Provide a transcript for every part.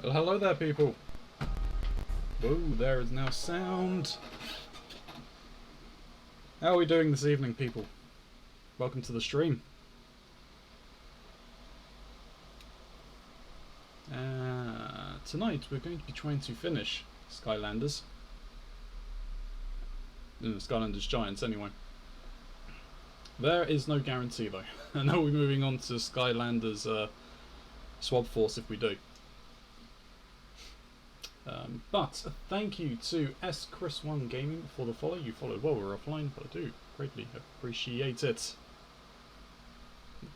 Well, hello there, people. Whoa, there is now sound. How are we doing this evening, people? Welcome to the stream. Tonight we're going to be trying to finish Skylanders. Skylanders Giants, anyway. There is no guarantee, though. I know we're moving on to Skylanders Swap Force if we do. But thank you to Chris1 Gaming for the follow. You followed while we were offline, but I do greatly appreciate it.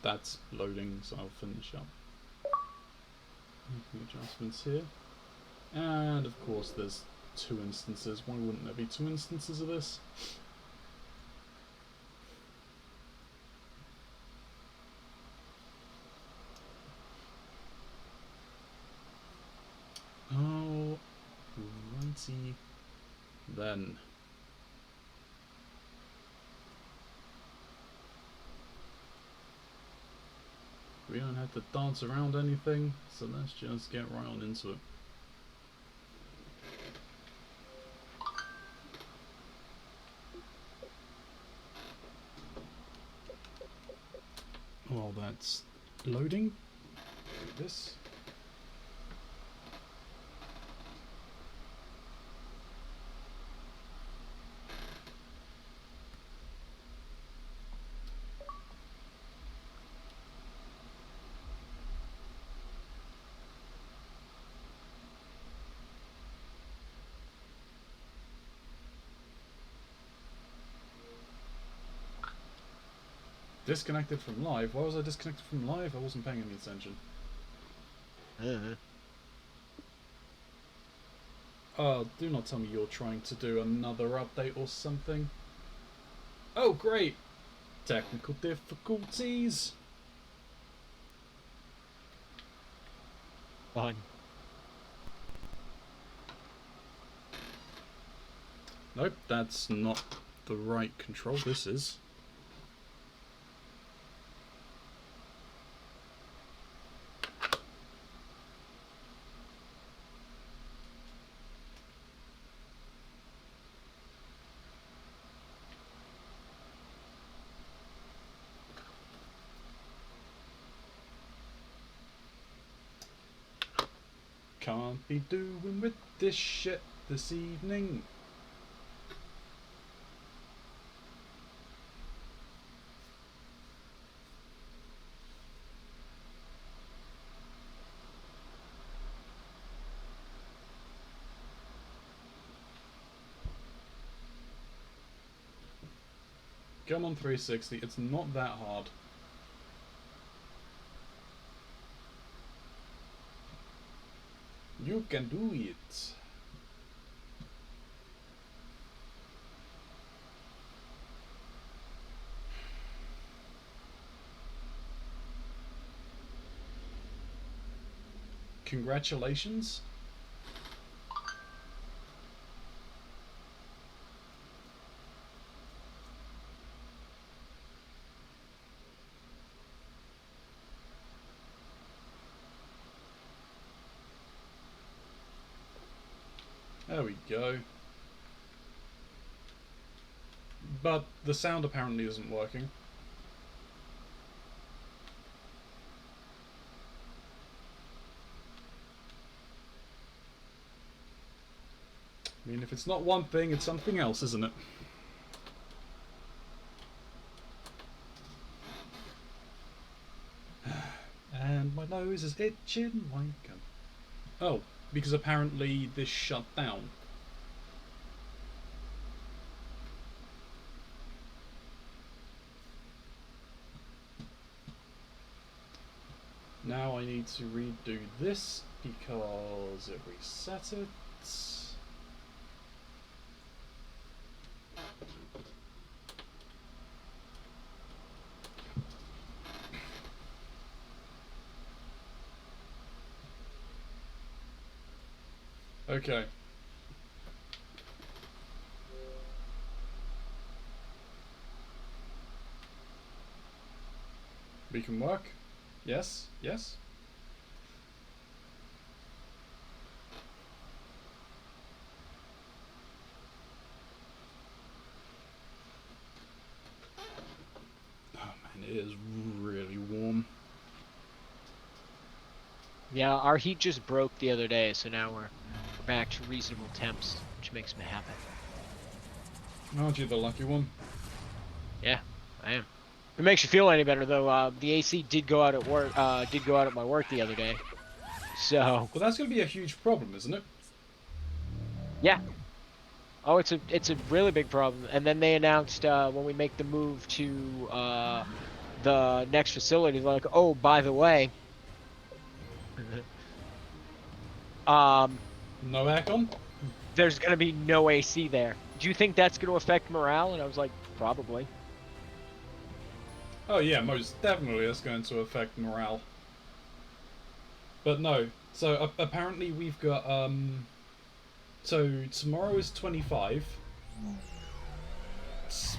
That's loading, so I'll finish up. Making adjustments here. And of course there's two instances. Why wouldn't there be two instances of this? Oh, righty then. We don't have to dance around anything, so let's just get right on into it. While that's loading, do this. Disconnected from live? Why was I disconnected from live? I wasn't paying any attention. Do not tell me you're trying to do another update or something. Oh, great! Technical difficulties! Fine. Nope, that's not the right control. This is. Can't be doing with this shit this evening. Come on 360, it's not that hard. You can do it. Congratulations. There we go. But the sound apparently isn't working. I mean, if it's not one thing, it's something else, isn't it? And my nose is itching like a... Oh, because apparently this shut down. Now I need to redo this because it reset it. Okay. We can work. Yes, yes. Yeah, our heat just broke the other day, so now we're back to reasonable temps, which makes me happy. Aren't you the lucky one? Yeah, I am. If it makes you feel any better, though, the AC did go out at work. Did go out at my work the other day. So But that's going to be a huge problem, isn't it? yeah. Oh, it's a really big problem. And then they announced when we make the move to the next facility, they're like, oh, by the way, um, No aircon? there's gonna be no AC there. Do you think that's gonna affect morale? And I was like, probably. Oh yeah, most definitely that's going to affect morale. But no. So apparently we've got so tomorrow is 25.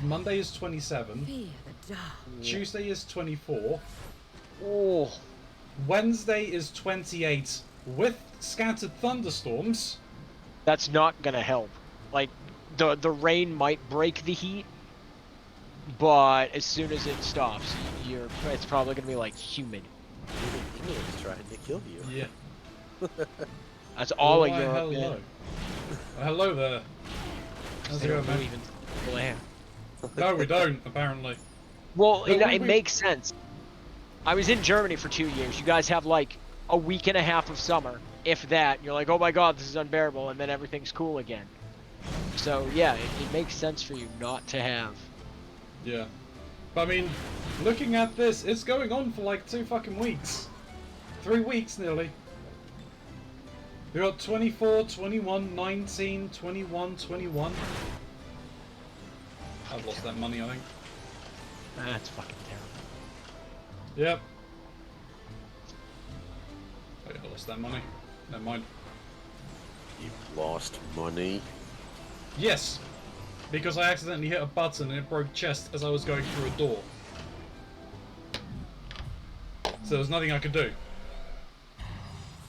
Monday is 27. Fear the dark. Tuesday is 24. Oh, Wednesday is 28 with scattered thunderstorms. that's not gonna help. Like the rain might break the heat, but as soon as it stops, it's probably gonna be like humid. Even England's trying to kill you. Yeah. That's all of Why, Europe. hello. Man. Hello there. How's They it don't going, man? believe in full air. No, we don't, apparently. Well, But it makes sense. I was in Germany for 2 years. You guys have like a week and a half of summer, if that. You're like, oh my god, this is unbearable, and then everything's cool again. So yeah, it makes sense for you not to have. Yeah. But I mean, looking at this, it's going on for like 2 fucking weeks. 3 weeks nearly. We got 24, 21, 19, 21, 21. I've lost that money, I think. That's fucking terrible. Yep. Oh yeah, I lost that money. Never mind. You've lost money. Yes! Because I accidentally hit a button and it broke chest as I was going through a door. So there was nothing I could do.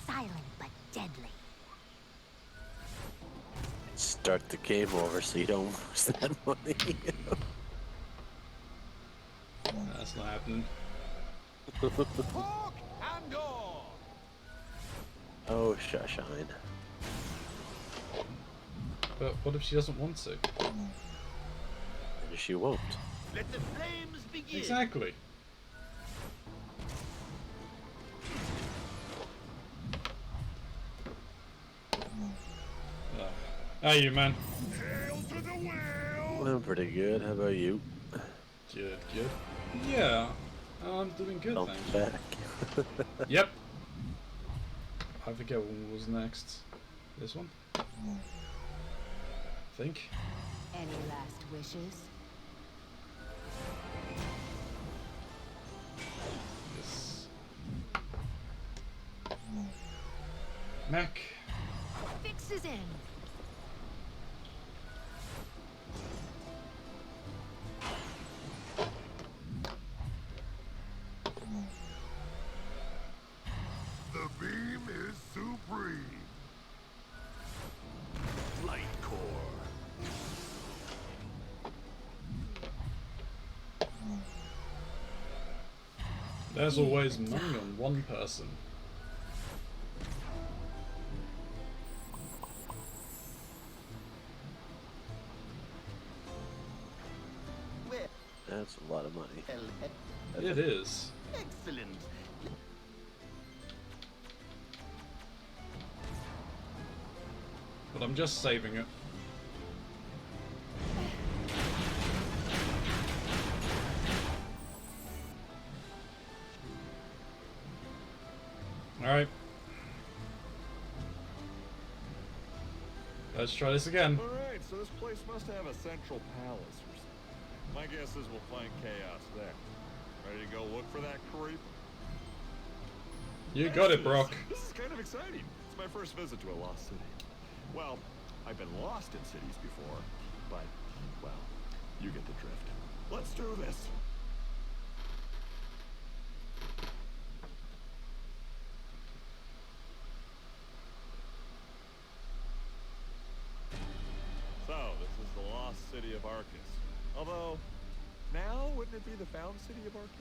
Silent but deadly. Start the game over so you don't lose that money. That's not happening. Oh, Shashine. But what if she doesn't want to? Maybe she won't. Let the flames begin. Exactly. How are you, man? Hail to the whale. I'm pretty good. How about you? Good, good. Yeah, I'm doing good, I'm thanks. back. Yep. I forget what was next. This one? I think. Any last wishes? Yes. Mac. Fixes in. The beam is supreme. Light core. There's always money on one person. That's a lot of money. It is. Excellent. But I'm just saving it. Alright. Let's try this again. Alright, so this place must have a central palace or something. My guess is we'll find chaos there. Ready to go look for that creep? You got it, Brock. This is kind of exciting. It's my first visit to a lost city. Well, I've been lost in cities before, but, well, you get the drift. Let's do this. So, this is the lost city of Arcus. Although, now wouldn't it be the found city of Arcus?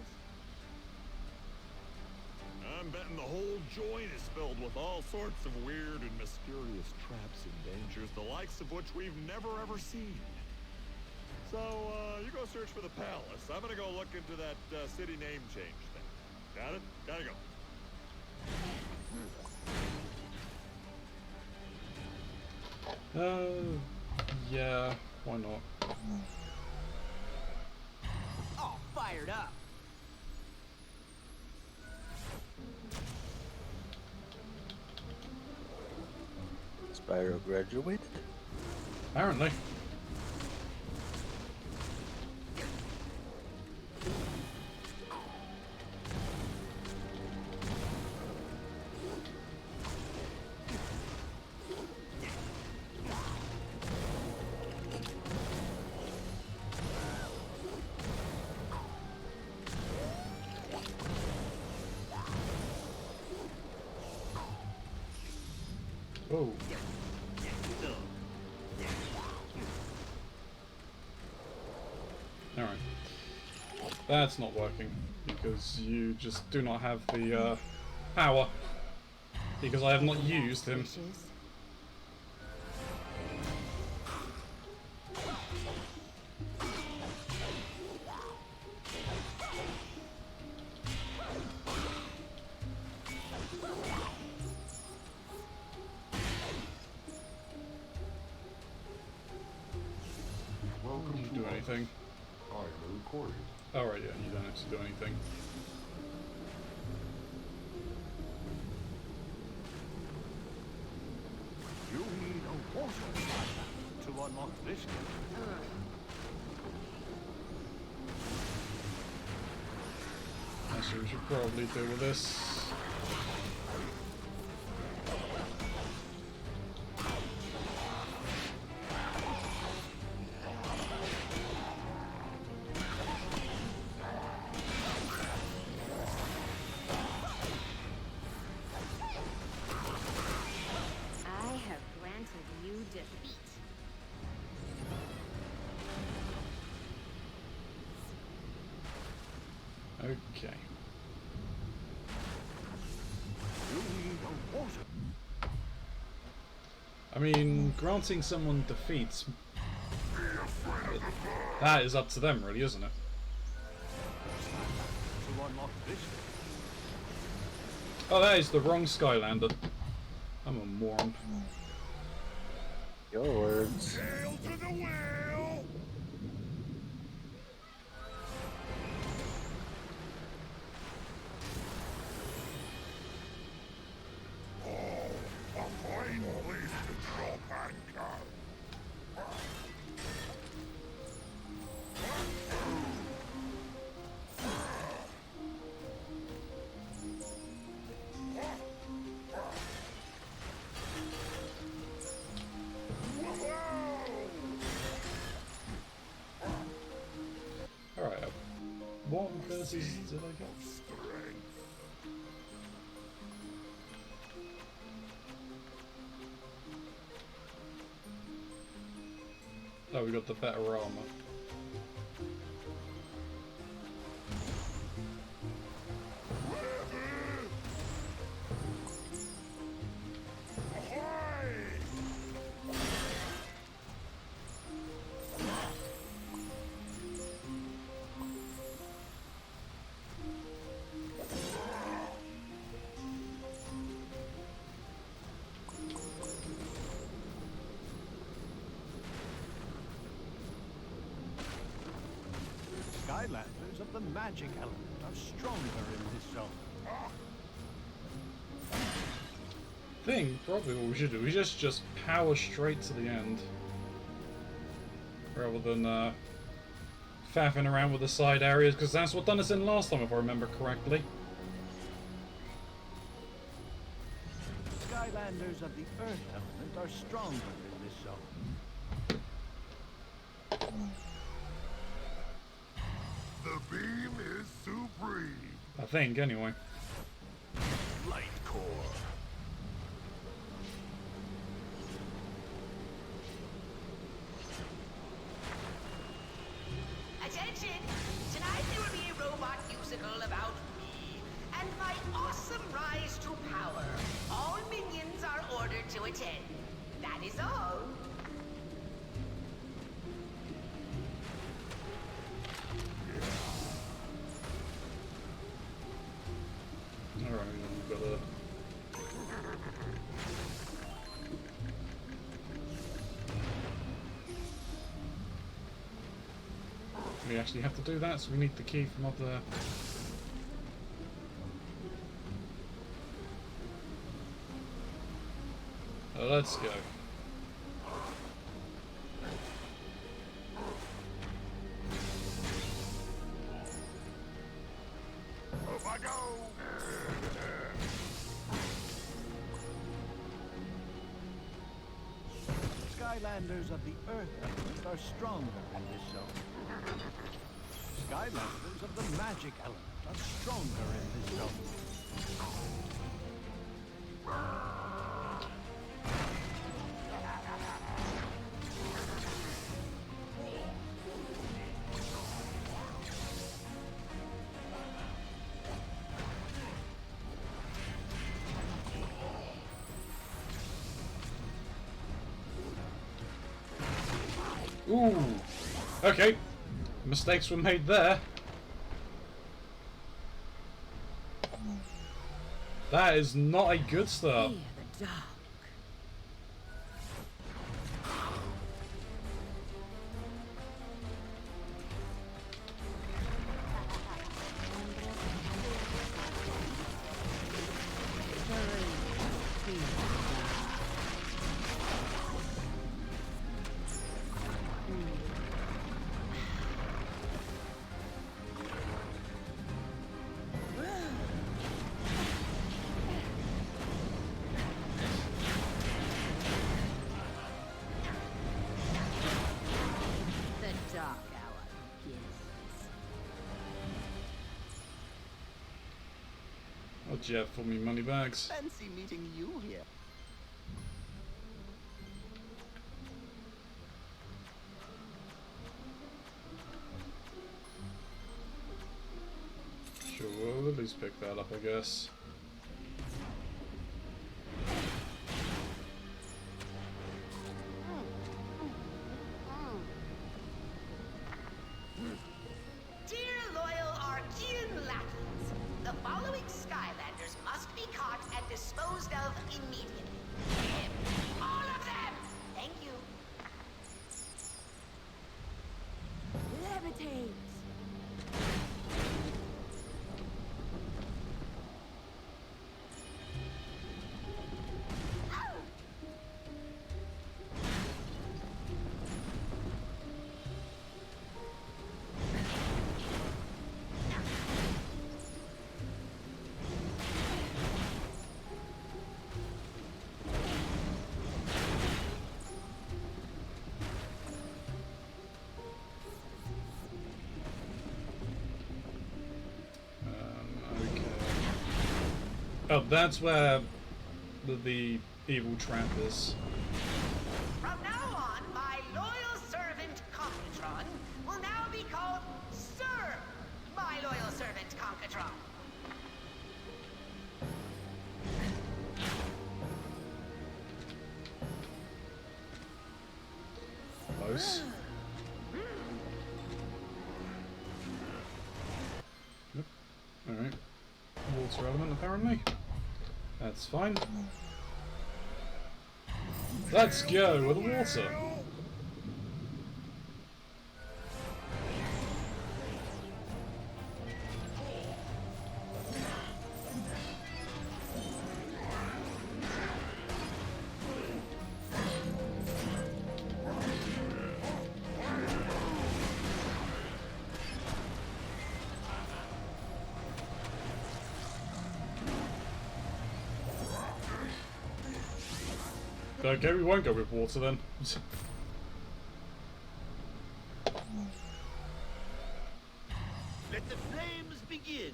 I'm betting the whole joint is filled with all sorts of weird and mysterious traps and dangers, the likes of which we've never ever seen. So, you go search for the palace. I'm gonna go look into that city name change thing. Got it? Gotta go. Yeah, why not? All fired up. Spyro graduated. Apparently. Oh. Alright. That's not working, because you just do not have the power, because I have not used him. Wishes. Did you do anything? I am recording. Alright, yeah, you don't actually do anything. You need a water to unlock this gate. Actually, we should probably deal with this. I have granted you defeat. Okay. You need a water. I mean, granting someone defeats, that is up to them, really, isn't it? To unlock this gate. Oh, that is the wrong Skylander. I'm a moron. Your words. Hail to the whale! Oh, a fine place to drop anchor. Alright, what abilities did I get? Oh, we got the better armor. Skylanders of the magic element are stronger in this zone. Thing, probably what we should do, we just power straight to the end. Rather than faffing around with the side areas, because that's what done us in last time, if I remember correctly. Skylanders of the earth element are stronger in this zone. The beam is supreme. I think, anyway. Light core. Attention! Tonight there will be a robot musical about me and my awesome awesome rise to power. All minions are ordered to attend. That is all. Alright, we've got a... We actually have to do that, so we need the key from up there. Let's go. Off I go! Skylanders of the Earth element are stronger in this zone. Skylanders of the magic element are stronger in this zone. Ooh! Okay. Mistakes were made there. That is not a good start. Fear the dark. The dark hour begins. What'd you have for me, money bags? Fancy meeting you here. Sure, we'll at least pick that up, I guess. Dear loyal Archean lackeys, the following Skylanders must be caught and disposed of immediately. All of them! Thank you. Levitate! Okay. Oh, that's where the evil trap is. From now on, my loyal servant Concatron will now be called Sir, my loyal servant Concatron. Close. Yep. Alright. Water element, apparently. That's fine. Let's go with the water. Okay, we won't go with water then. Let the flames begin.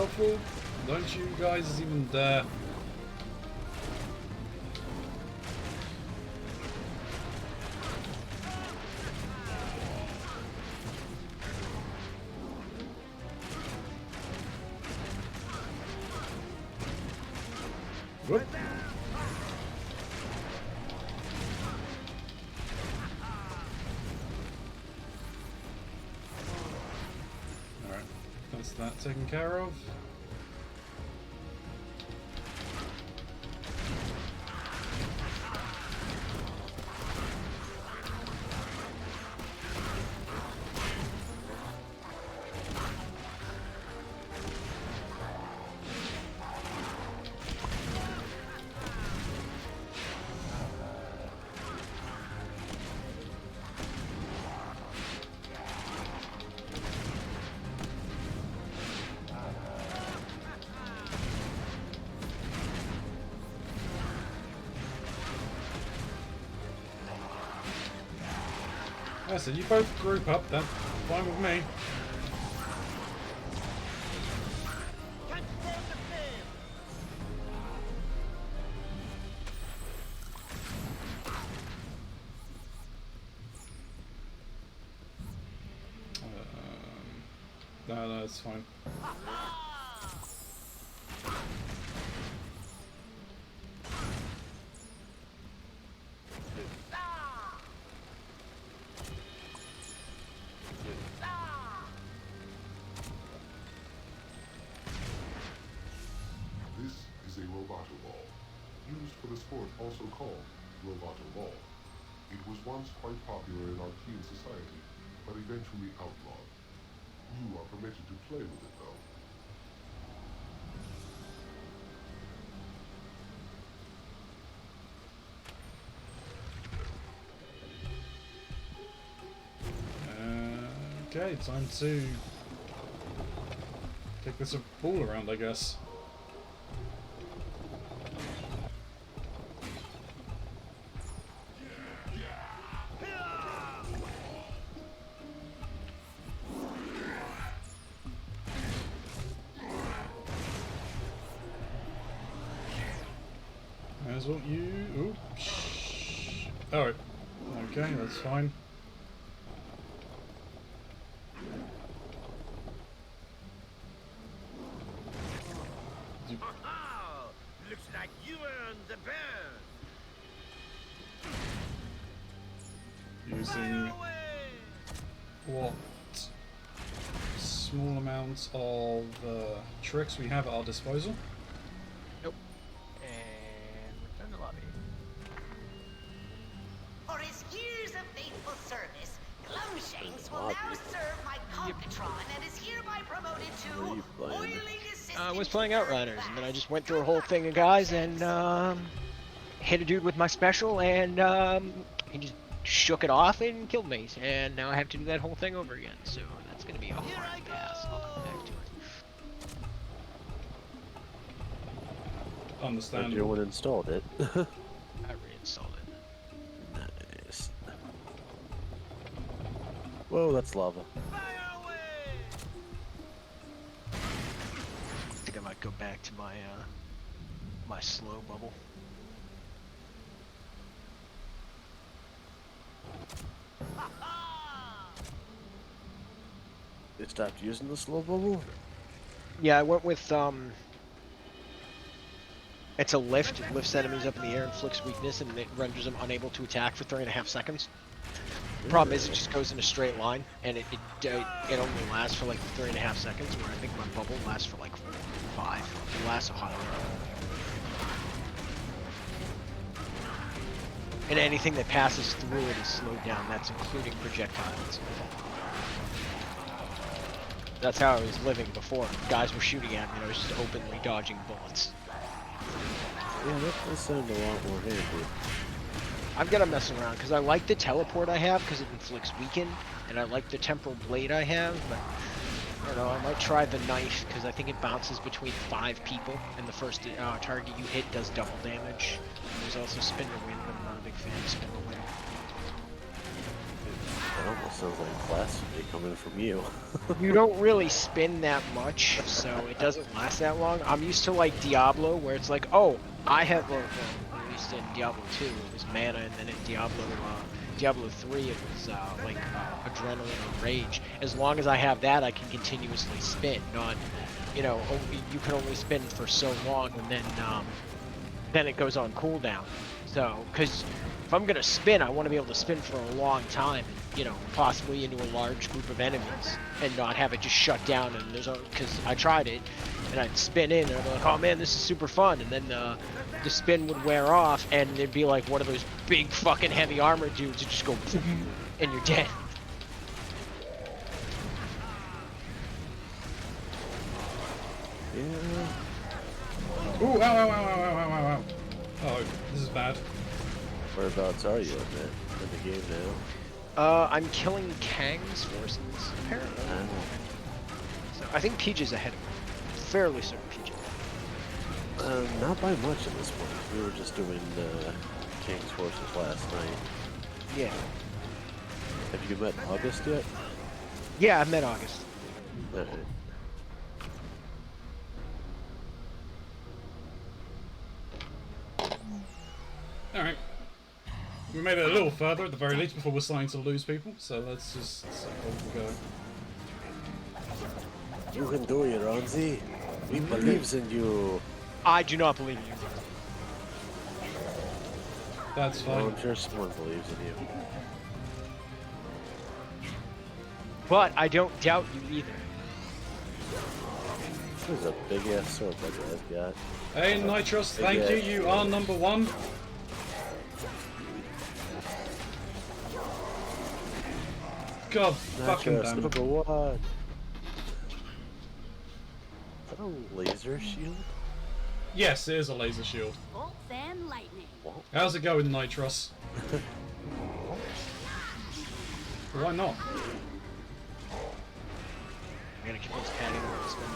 helpful. Don't you guys even dare. Whoop. Alright, that's that taken care of. I said you both group up, then fine with me. No, it's fine. This is a roboto ball, used for the sport also called roboto ball. It was once quite popular in Archean society, but eventually outlawed. You are permitted to play with it, though. Okay, time to take this ball around, I guess. Might as well you. Oops. Alright. Okay, that's fine. Looks like you earned the burn. Using what small amounts of tricks we have at our disposal. Nope. And return to lobby. For his years of faithful service, Glumshanks will now serve my Computron and is hereby promoted to oiling assistant. I was playing Outriders, and then I just went through a whole thing of guys and hit a dude with my special, and he just shook it off and killed me. And now I have to do that whole thing over again. So that's gonna be a hard pass. I'll come back to it. Understandable. Everyone installed it. I reinstalled it. Nice. Whoa, that's lava. I think I might go back to my my slow bubble. They stopped using the slow bubble? Yeah, I went with it's a lift. It lifts enemies up in the air, inflicts weakness, and it renders them unable to attack for 3.5 seconds. The problem is it just goes in a straight line, and it only lasts for like 3.5 seconds, where I think my bubble lasts for like 5. It lasts a hot minute. And anything that passes through it is slowed down. That's including projectiles. That's how I was living before. Guys were shooting at me, and I was just openly dodging bullets. Yeah, that does sound a lot more handy. I've got to mess around because I like the teleport I have because it inflicts weaken, and I like the temporal blade I have, but I don't know, I might try the knife because I think it bounces between 5 people, and the first target you hit does double damage. There's also spin to win, but I'm not a big fan of spin to win. That almost sounds like blasphemy coming from you. You don't really spin that much, so it doesn't last that long. I'm used to like Diablo, where it's like, oh, I have, well, at least in Diablo 2, it was mana, and then in Diablo 3, it was like adrenaline or rage. As long as I have that, I can continuously spin. Not, you know, you can only spin for so long, and then it goes on cooldown. So, because if I'm gonna spin, I want to be able to spin for a long time, you know, possibly into a large group of enemies, and not have it just shut down. And because I tried it, and I'd spin in, and I'd be like, oh man, this is super fun, and then the spin would wear off, and it'd be like one of those big fucking heavy armor dudes that just go, and you're dead. Yeah. Ooh, ow, ow, ow, ow, ow, ow, ow, ow. Oh, this is bad. Whereabouts are you in the game now? I'm killing Kang's forces, apparently. So I think Peach ahead of me. Fairly certain Peach. Not by much at this point. We were just doing King's forces last night. Yeah. Have you met August yet? Yeah, I've met August. Alright. Alright. We made it a little further at the very least before we're starting to lose people, so let's just see how we go. You can do it, Ronzi. We believes in you. I do not believe you. That's fine. Oh, I'm sure someone believes in you. But I don't doubt you either. There's a big ass sword that guy's got. Hey, Nitros, thank you. You are number one. God fucking damn it. Number one. Is that a laser shield? Yes, it is a laser shield. Bolts and lightning. How's it going, Nitros? Why not? I'm gonna convince Patty to spend.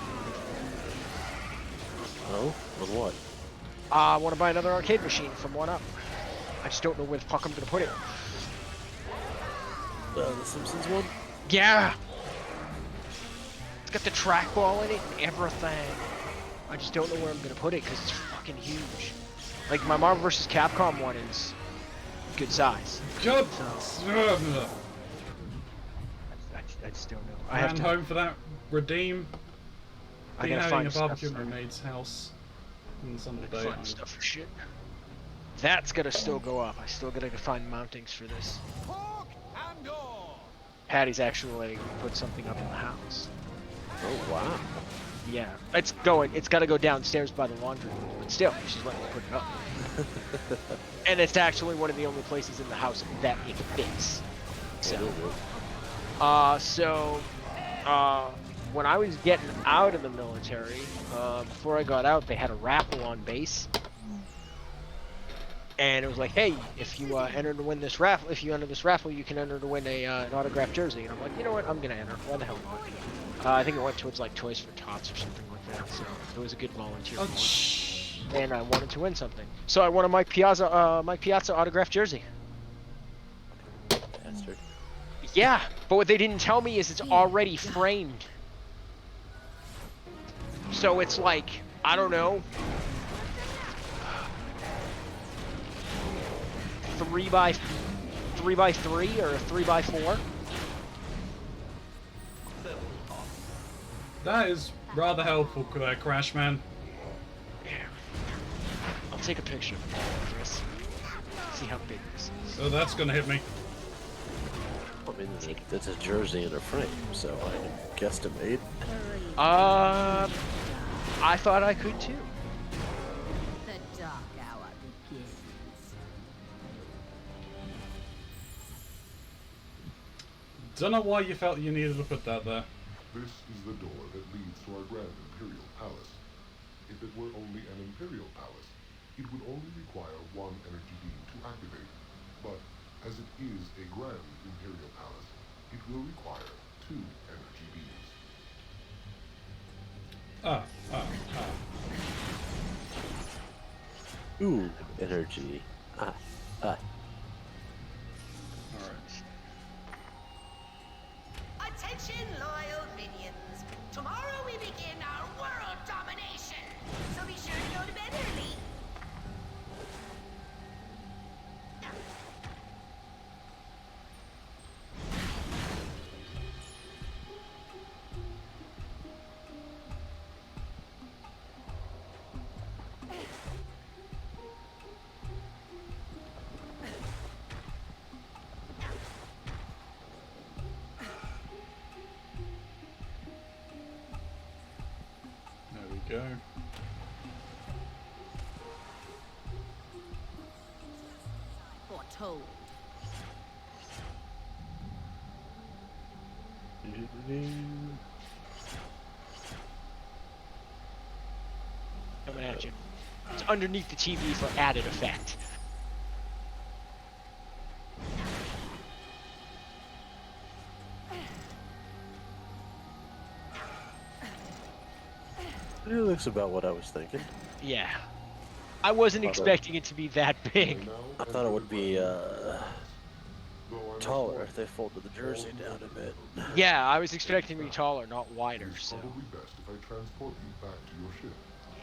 Oh? On what? I want to buy another arcade machine from 1UP. I just don't know where the fuck I'm gonna put it. The Simpsons one? Yeah! It's got the trackball in it and everything. I just don't know where I'm gonna put it because it's fucking huge. Like, my Marvel vs. Capcom one is good size. God! I just don't know. I ran home for that. Redeem. I Been gotta having find a barbecue stuff at my for- maid's house on some of the day. Fun stuff for shit. That's gonna still go up. I still gotta find mountings for this. Patty's actually letting me put something up in the house. Oh, wow. Yeah, it's gotta go downstairs by the laundry room, but still, she's letting me put it up. And it's actually one of the only places in the house that it fits. So, when I was getting out of the military, before I got out, they had a raffle on base. And it was like, hey, if you enter to win this raffle, you can enter to win an autographed jersey. And I'm like, you know what, I'm gonna enter. Why the hell not? I think it went towards like Toys for Tots or something like that. So it was a good volunteer. And I wanted to win something, so I won a Mike Piazza autographed jersey. Bastard. Yeah, but what they didn't tell me is it's already framed. So it's like, I don't know, 3 by 3 or 3 by 4. That is rather helpful, Crash Man. Yeah. I'll take a picture of it, Chris. See how big this is. So that's gonna hit me. I mean, it's a jersey in a frame, so I guesstimate. I thought I could too. The dark hour begins. Don't know why you felt you needed to put that there. This is the door that leads to our grand Imperial Palace. If it were only an Imperial Palace, it would only require one energy beam to activate. But as it is a grand Imperial Palace, it will require 2 energy beams. Ooh, energy. Alright. go. Foretold. Coming at you. It's underneath the TV for added effect. It looks about what I was thinking. Yeah. I wasn't expecting it to be that big. I thought it would be taller if they folded the jersey down a bit. Yeah, I was expecting to be taller, not wider, It's so. probably best if I transport you back to your ship,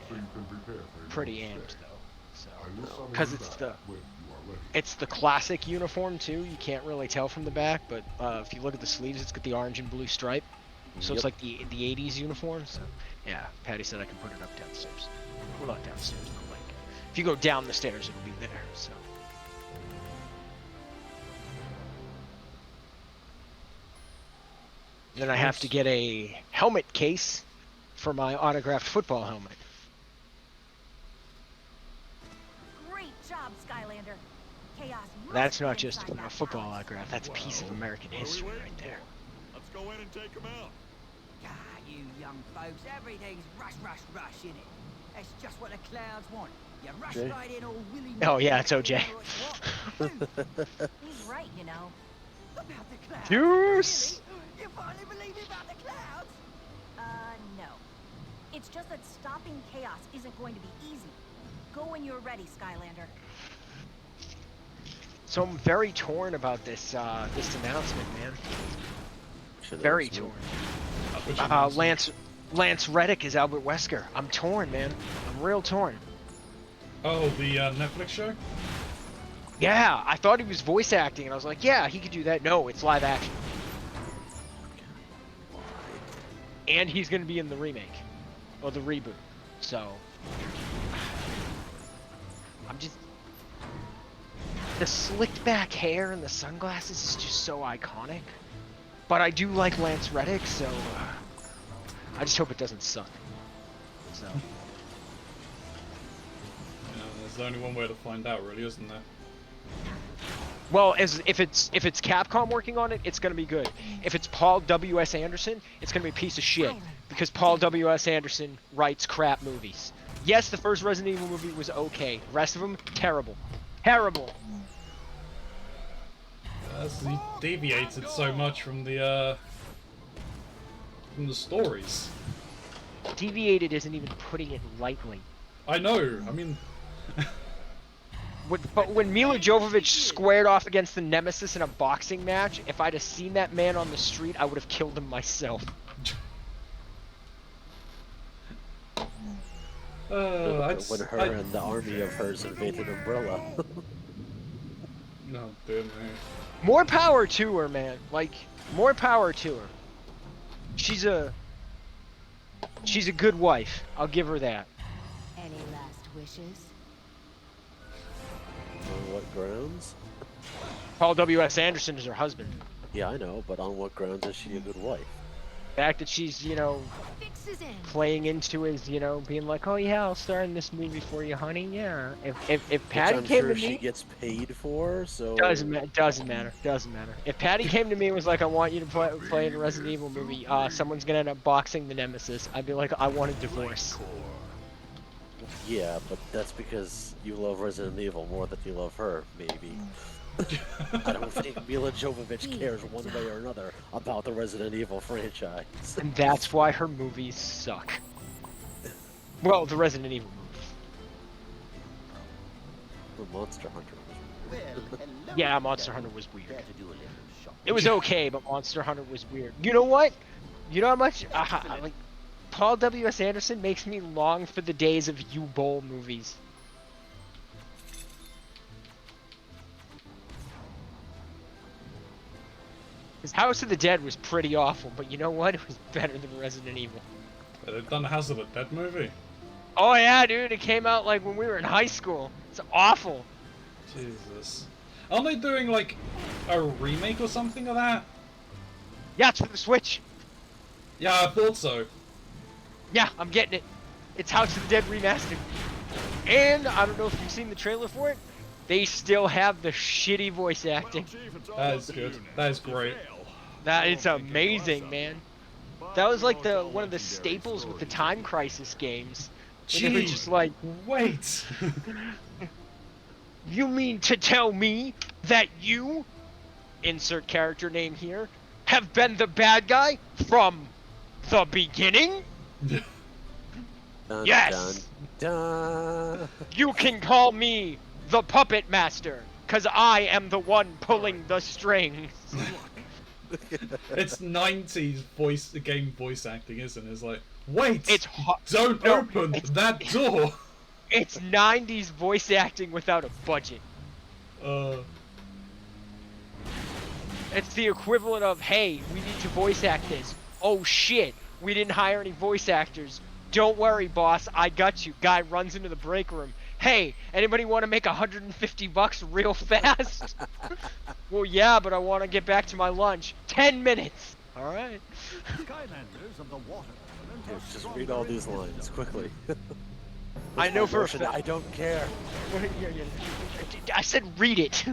so you can prepare for a Pretty long amped stay. though. So. I will summon Because you it's back the when you are ready. it's the classic uniform too. You can't really tell from the back, but if you look at the sleeves, it's got the orange and blue stripe. So it's like the 80s uniform. So yeah, Patty said I can put it up downstairs. Well, not downstairs, but like if you go down the stairs, it'll be there. So. Then I have to get a helmet case for my autographed football helmet. Great job, Skylander. Chaos. That's must not be just inside a that football palace. autograph. That's a piece of American What are we history waiting right there. for? Let's go in and take him out. Ah, you young folks, everything's rush, rush, rush, innit? That's just what the clouds want. You rush Jay? right in all willy. Oh, yeah, it's OJ. He's right, you know. About the clouds. Juice! Really? You finally believe me about the clouds? No. It's just that stopping chaos isn't going to be easy. Go when you're ready, Skylander. So I'm very torn about this this announcement, man. Very torn. Which announcement? Lance Reddick is Albert Wesker. I'm torn, man. I'm real torn. Oh, the Netflix show? Yeah, I thought he was voice acting, and I was like, yeah, he could do that. No, it's live action. And he's gonna be in the remake, or the reboot. So, I'm just the slicked back hair and the sunglasses is just so iconic. But I do like Lance Reddick, so I just hope it doesn't suck. So. Yeah, there's the only one way to find out, really, isn't there? Well, if it's Capcom working on it, it's gonna be good. If it's Paul W.S. Anderson, it's gonna be a piece of shit because Paul W.S. Anderson writes crap movies. Yes, the first Resident Evil movie was okay. The rest of them, terrible, terrible. He deviated so much from the stories. Deviated isn't even putting it lightly. I know. I mean, But when Mila Jovovich squared off against the Nemesis in a boxing match, if I'd have seen that man on the street, I would have killed him myself. When her and the army of hers invaded Umbrella. No, damn me. More power to her, man. Like, more power to her. She's a good wife. I'll give her that. Any last wishes? On what grounds? Paul W.S. Anderson is her husband. Yeah, I know, but on what grounds is she a good wife? The fact that she's, Fixes in. playing into his, being like, oh yeah, I'll star in this movie for you, honey. Yeah. If Patty Which I'm came sure to she me, gets paid for, so... doesn't matter. If Patty came to me and was like, I want you to play in a Resident Evil movie, someone's gonna end up boxing the Nemesis, I'd be like, I want a divorce. Yeah, but that's because you love Resident Evil more than you love her, maybe. I don't think Mila Jovovich cares one way or another about the Resident Evil franchise. And that's why her movies suck. Well, the Resident Evil movies. The Monster Hunter was Yeah, Monster Hunter was weird. It was okay, but Monster Hunter was weird. You know what? You know how much like Paul W.S. Anderson makes me long for the days of U-Bowl movies. His House of the Dead was pretty awful, but you know what? It was better than Resident Evil. They've done a House of the Dead movie. Oh yeah, dude, it came out like when we were in high school. It's awful. Jesus. Aren't they doing like a remake or something of that? Yeah, it's for the Switch. Yeah, I thought so. Yeah, I'm getting it. It's House of the Dead remastered. And I don't know if you've seen the trailer for it. They still have the shitty voice acting. Well, Chief, it's all That up is to good. you now. That is If you great. fail, That I it's won't think any less amazing, of man. you. But That was we like won't the tell one of the legendary staples with the stories Time of you. Crisis games. And they were Gee, just like, wait. you mean to tell me that you, insert character name here, have been the bad guy from the beginning? Dun, Yes! Dun, dun. You can call me the Puppet Master, cause I am the one pulling the strings. It's 90s game voice acting, isn't it? It's like, wait, It's hot. don't No, open it's- that door. It's 90s voice acting without a budget. It's the equivalent of, hey, we need to voice act this. Oh shit, we didn't hire any voice actors. Don't worry, boss, I got you. Guy runs into the break room. Hey, anybody want to make $150 real fast? Well, yeah, but I want to get back to my lunch. 10 minutes. All right. Skylanders of the water element are Just stronger read all in these this lines zone. quickly. I know for a Motion, fact. I don't care. I said read it.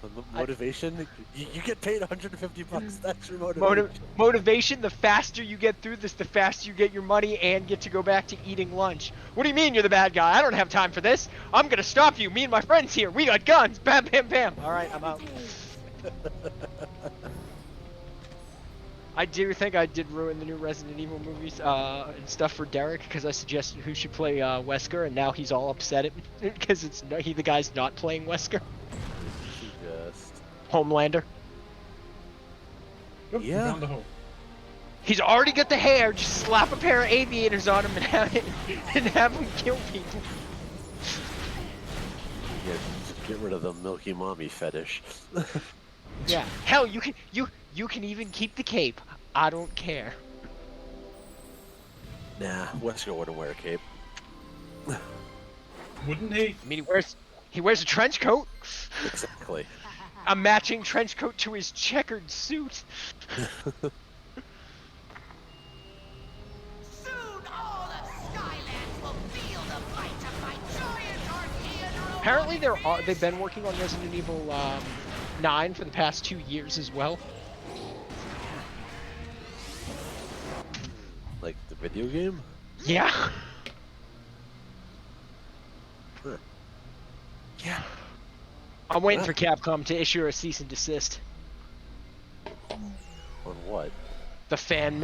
So the motivation, you get paid $150. That's your motivation. Motivation, the faster you get through this, the faster you get your money and get to go back to eating lunch. What do you mean you're the bad guy? I don't have time for this. I'm gonna stop you. Me and my friends here, we got guns. Bam, bam, bam. All right, I'm out. I do think I did ruin the new Resident Evil movies and stuff for Derek because I suggested who should play Wesker, and now he's all upset at me because the guy's not playing Wesker. Just... Homelander. Oop, Yeah. Down the hole. He's already got the hair. Just slap a pair of aviators on him and have him kill people. Yeah, just get rid of the milky mommy fetish. Yeah. Hell, you can even keep the cape. I don't care. Nah, Wesker wouldn't wear a cape. Wouldn't he? I mean, he wears a trench coat, Exactly. a matching trench coat to his checkered suit. Soon all of Skylands will feel the might of my giant Archaean robot. Apparently, they've been working on Resident Evil 9 for the past 2 years as well. Like the video game? Yeah. Huh. Yeah. I'm waiting for Capcom to issue a cease and desist. On what? The fan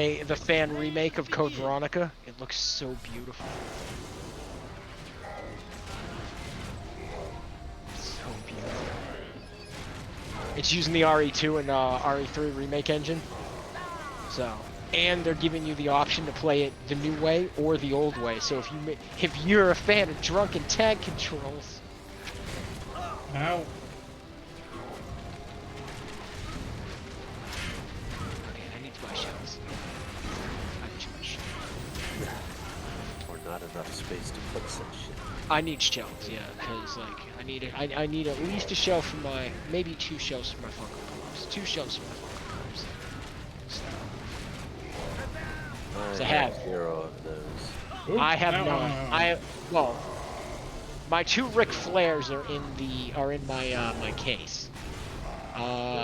remake of Code Veronica. It looks so beautiful. So beautiful. It's using the RE2 and RE3 remake engine. So, and they're giving you the option to play it the new way or the old way. So if you're a fan of drunken tag controls, Ow. okay, I need to buy shells. I need to buy shells. Or not enough space to put such shit. I need shells, yeah, because like I need at least a shell for my, maybe 2 shells for my Funko Pops. 2 shells for my Funko Pops. So I have- have 0 of those. Oop, I have ow, none. ow, ow. Well, my 2 Ric Flairs are in my my case.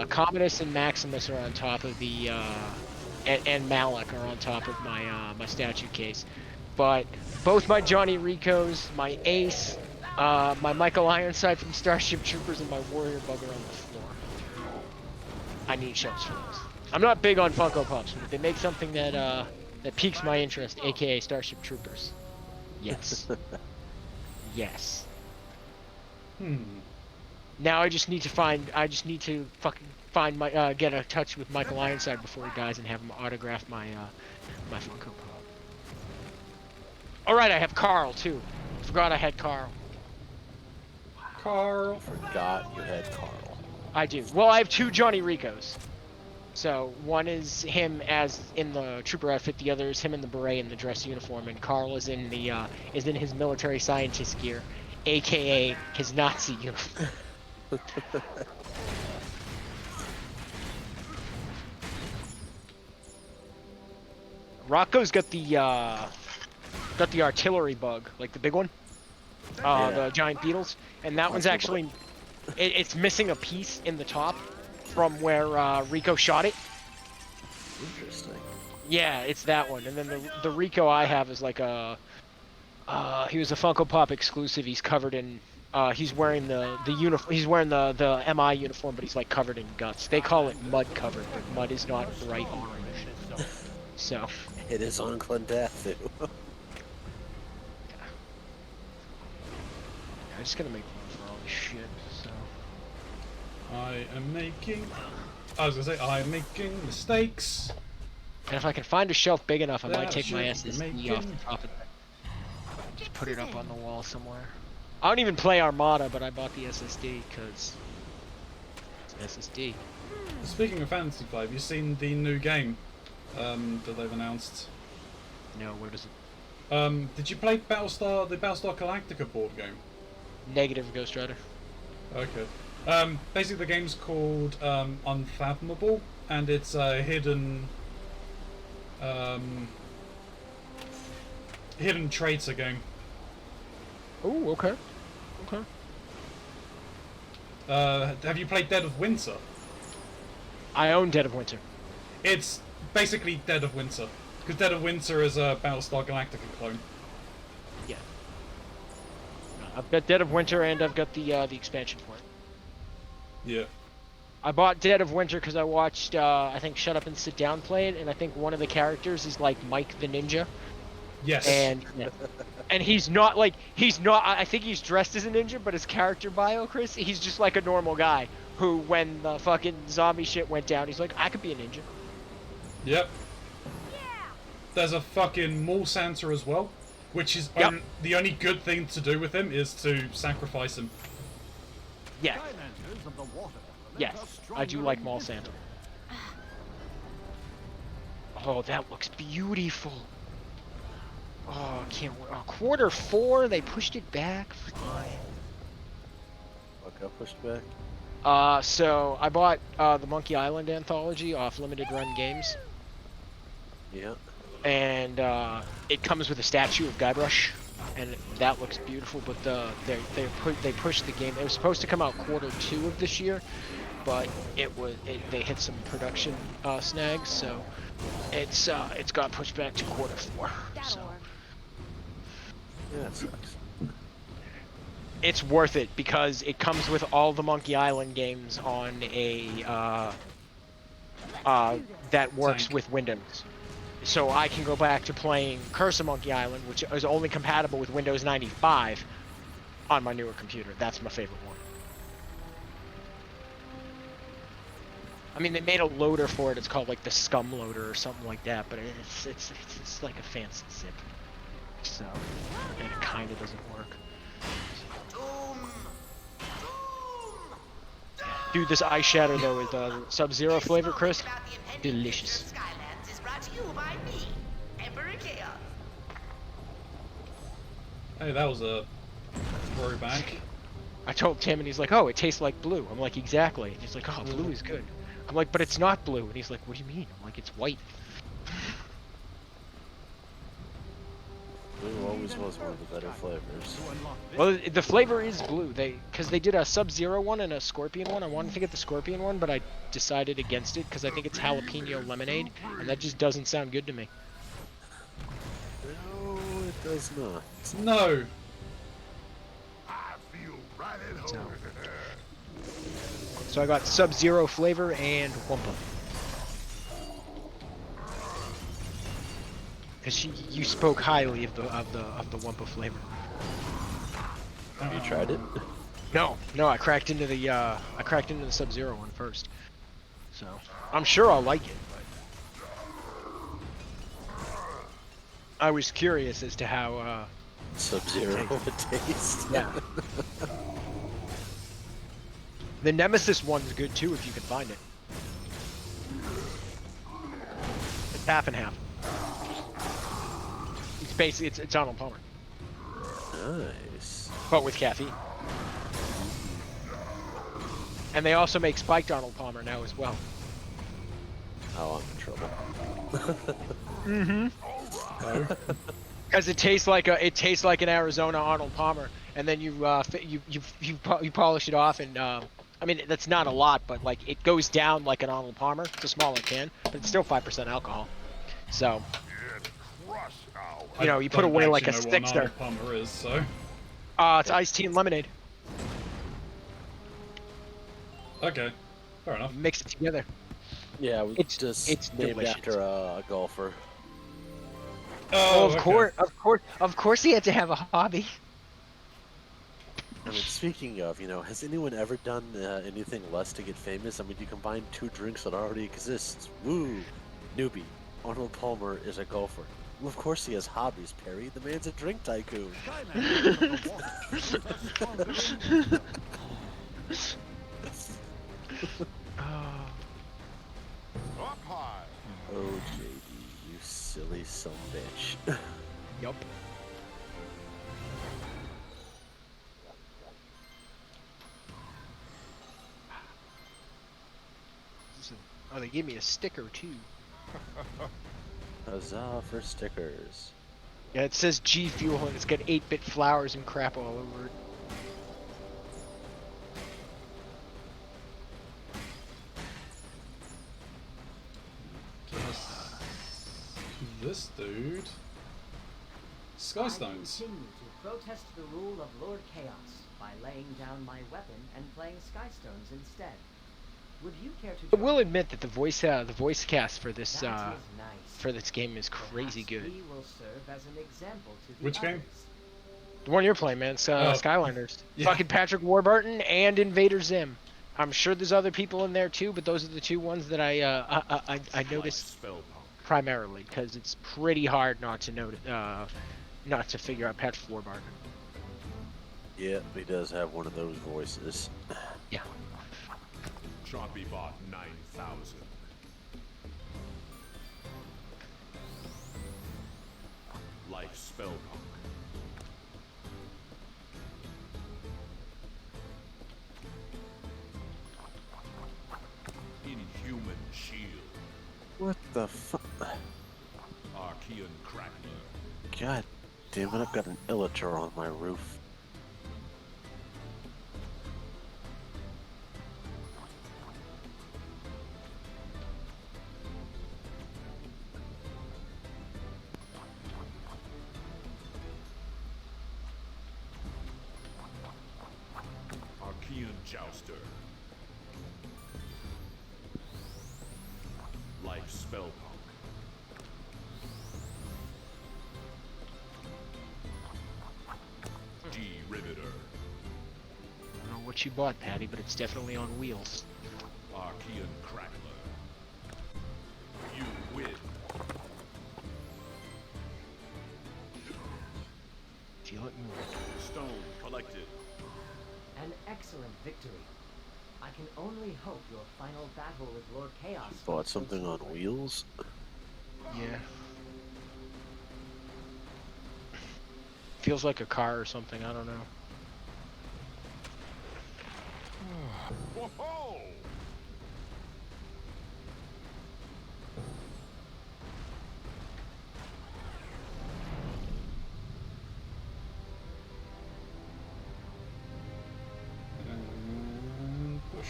Commodus and Maximus are on top of the and Malik are on top of my my statue case. But both my Johnny Ricos, my Ace, my Michael Ironside from Starship Troopers, and my Warrior Bug are on the floor. I need shells for those. I'm not big on Funko Pops, but if they make something that that piques my interest, aka Starship Troopers, yes, yes. Now I just need to fucking find my get in touch with Michael Ironside before he dies and have him autograph my my Funko Pop. All right, I have Carl too. Forgot I had Carl. Carl. Forgot you had Carl. I do. Well, I have 2 Johnny Ricos. So one is him as in the trooper outfit, the other is him in the beret and the dress uniform, and Carl is in the is in his military scientist gear, aka his Nazi uniform. Rocco's got the got the artillery bug, like the big one. Yeah. The giant beetles, and that one's actually, it's missing a piece in the top from where Rico shot it. Interesting. Yeah, it's that one. And then the Rico I have is like a, he was a Funko Pop exclusive. He's covered in, he's wearing the uniform. He's wearing the MI uniform, but he's like covered in guts. They call it mud covered, but mud is not bright orange. So. It is on Clendath too. I'm just gonna make room for all this shit, so... I was gonna say, I'm making mistakes. And if I can find a shelf big enough, I might That take my should be SSD off the making- top of that. Just put it up on the wall somewhere. I don't even play Armada, but I bought the SSD, because... It's SSD. Speaking of Fantasy Flight, have you seen the new game that they've announced? No, what is it? Did you play the Battlestar Galactica board game? Negative Ghost Rider. Okay. Basically the game's called Unfathomable, and it's a hidden traitor game. Oh, okay. Okay. Have you played Dead of Winter? I own Dead of Winter. It's basically Dead of Winter, because Dead of Winter is a Battlestar Galactica clone. Yeah. I've got Dead of Winter, and I've got the expansion for it. Yeah. I bought Dead of Winter because I watched, I think Shut Up and Sit Down play it, and I think one of the characters is like Mike the Ninja. Yes. And and he's not like, I think he's dressed as a ninja, but his character bio, Chris, he's just like a normal guy who, when the fucking zombie shit went down, he's like, I could be a ninja. Yep. There's a fucking Mall Santa as well, which is the only good thing to do with him is to sacrifice him. Yeah. Skylanders of the water. Yes, I do like Mall Santa. Oh, that looks beautiful. Oh, I can't wait. Quarter 4, they pushed it back. Fine. What got pushed back? So I bought the Monkey Island anthology off Limited Run Games, Yeah. and it comes with a statue of Guybrush, and that looks beautiful. But they pushed the game. It was supposed to come out quarter 2 of this year, but they hit some production snags, so it's got pushed back to quarter 4. So. Yeah, that sucks. It's worth it because it comes with all the Monkey Island games on a that works with Windows. So I can go back to playing Curse of Monkey Island, which is only compatible with Windows 95 on my newer computer. That's my favorite one. I mean, they made a loader for it. It's called like the Scum loader or something like that, but it's like a fancy zip. So, and it kind of doesn't work. Dude, this ice shatter though with Sub-Zero flavor, Chris, delicious. Skylands is brought to you by me, Emperor Chaos. Hey, that was a throwback. I told Tim, and he's like, "Oh, it tastes like blue." I'm like, "Exactly." And he's like, "Oh, blue is good." I'm like, "But it's not blue." And he's like, "What do you mean?" I'm like, "It's white." Blue always was one of the better flavors. Well, the flavor is blue. Because they did a Sub-Zero one and a Scorpion one. I wanted to get the Scorpion one, but I decided against it because I think it's jalapeno lemonade, and that just doesn't sound good to me. No, it does not. No. I feel right at home. So I got Sub-Zero flavor and Wumpa. Because you spoke highly of the Wumpa flavor. Have you tried it? No, I cracked into the Sub-Zero one first. So I'm sure I'll like it, but I was curious as to how Sub-Zero would taste. Yeah. The Nemesis one's good too if you can find it. It's half and half. It's basically it's Arnold Palmer, Nice. but with caffeine. And they also make spiked Arnold Palmer now as well. Oh, I'm in trouble. Mm-hmm. Because it tastes like an Arizona Arnold Palmer, and then you polish it off, and I mean that's not a lot, but like it goes down like an Arnold Palmer. It's a smaller can, but it's still 5% alcohol. So you know you put away like a know what an Sixer. Arnold Palmer is, so. It's iced tea and lemonade. Okay, fair enough. Mix it together. Yeah, it was It's named delicious. after a golfer. Oh, Of course, he had to have a hobby. I mean, speaking of, has anyone ever done anything less to get famous? I mean, you combine two drinks that already exist. Woo! Newbie. Arnold Palmer is a golfer. Well, of course he has hobbies, Perry. The man's a drink tycoon. Skylanders of the water are stronger in this Up high. Oh, JD, you silly sumbitch. Yup. Oh, they gave me a sticker too. Huzzah for stickers. Yeah, it says G Fuel and it's got 8-bit flowers and crap all over it. This dude. Skystones. I continue to protest the rule of Lord Chaos by laying down my weapon and playing Skystones instead. Would you care to I will admit that the voice cast for this That is for this game is crazy Perhaps good. we will serve as an example to the Which game? others. The one you're playing, man, it's Skylanders. Yeah. Fucking Patrick Warburton and Invader Zim. I'm sure there's other people in there too, but those are the two ones that I noticed primarily because it's pretty hard not to figure out Patrick Warburton. Yeah, he does have one of those voices. Yeah. Chompy bought 9,000. Like Spellpunk. Inhuman Shield. What the fuck? Archean Crackler. God damn it, I've got an illager on my roof. Archean Jouster. Like Spellpunk. D-Riveter. I don't know what you bought, Patty, but it's definitely on wheels. Archean Crackler. You win. Feel it move. Stone collected. An excellent victory. I can only hope your final battle with Lord Chaos Bought goes something on smoothly. wheels? Yeah. Feels like a car or something, I don't know. Whoa! And push.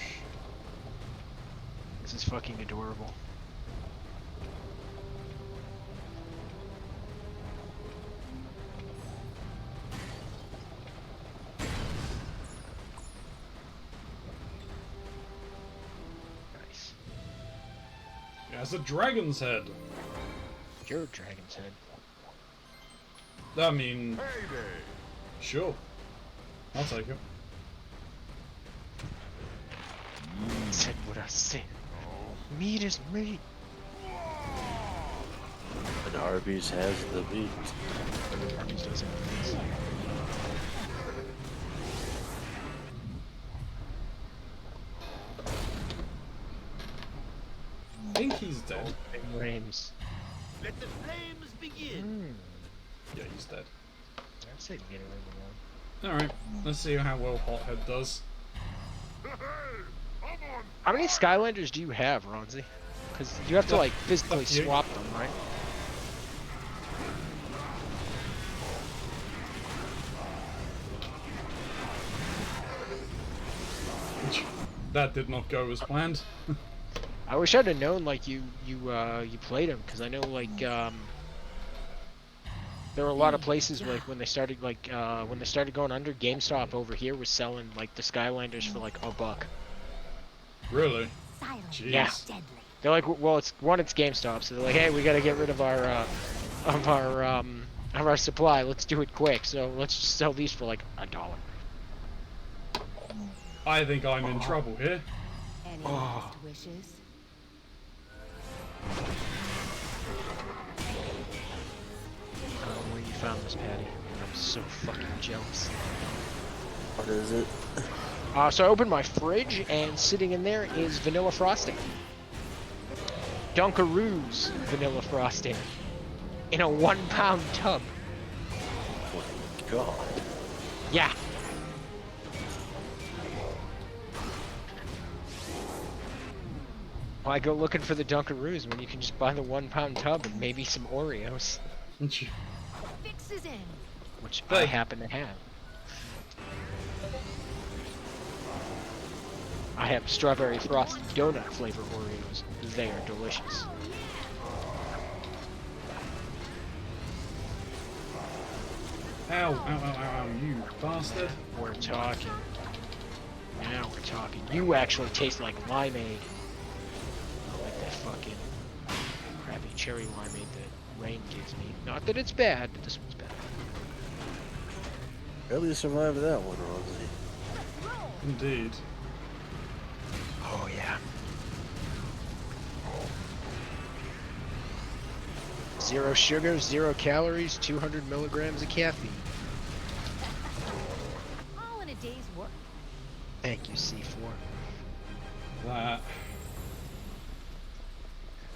This is fucking adorable. Nice. It has a dragon's head. You're a dragon's head. I mean, Payday! sure. I'll take it. Said what I said. Meat is meat. And Arby's has the meat. Arby's doesn't have this. I think he's dead. Big Rames. Let the flames begin! Yeah, he's dead. I'd say get away with Alright, let's see how well Hothead does. How many Skylanders do you have, Ronzi? Because you have to like physically few. swap them, right? That did not go as planned. I wish I'd have known like you played them, because I know like there were a lot of places like when they started going under, GameStop over here was selling like the Skylanders for like $1. Really? Silent, Yeah. deadly. They're like, well, it's GameStop, so they're like, hey, we gotta get rid of our supply. Let's do it quick. So let's just sell these for like $1. I think I'm in trouble here. Any last wishes? Where you found this, Patty? I'm so fucking jealous. What is it? So I opened my fridge, and sitting in there is vanilla frosting. Dunkaroos vanilla frosting in a 1-pound tub. Oh my god. Yeah. Why go looking for the Dunkaroos when you can just buy the 1-pound tub and maybe some Oreos, Fix is in. which I happen to have. I have strawberry frosted donut flavor Oreos. They are delicious. Ow, ow, ow, ow, ow, you bastard. We're talking. Now we're talking. You actually taste like limeade. Not like that fucking crappy cherry limeade that Rain gives me. Not that it's bad, but this one's better. Barely survived that one, Rosie. Indeed. Oh yeah. 0 sugar, 0 calories, 200 milligrams of caffeine. All in a day's work. Thank you, C4. That.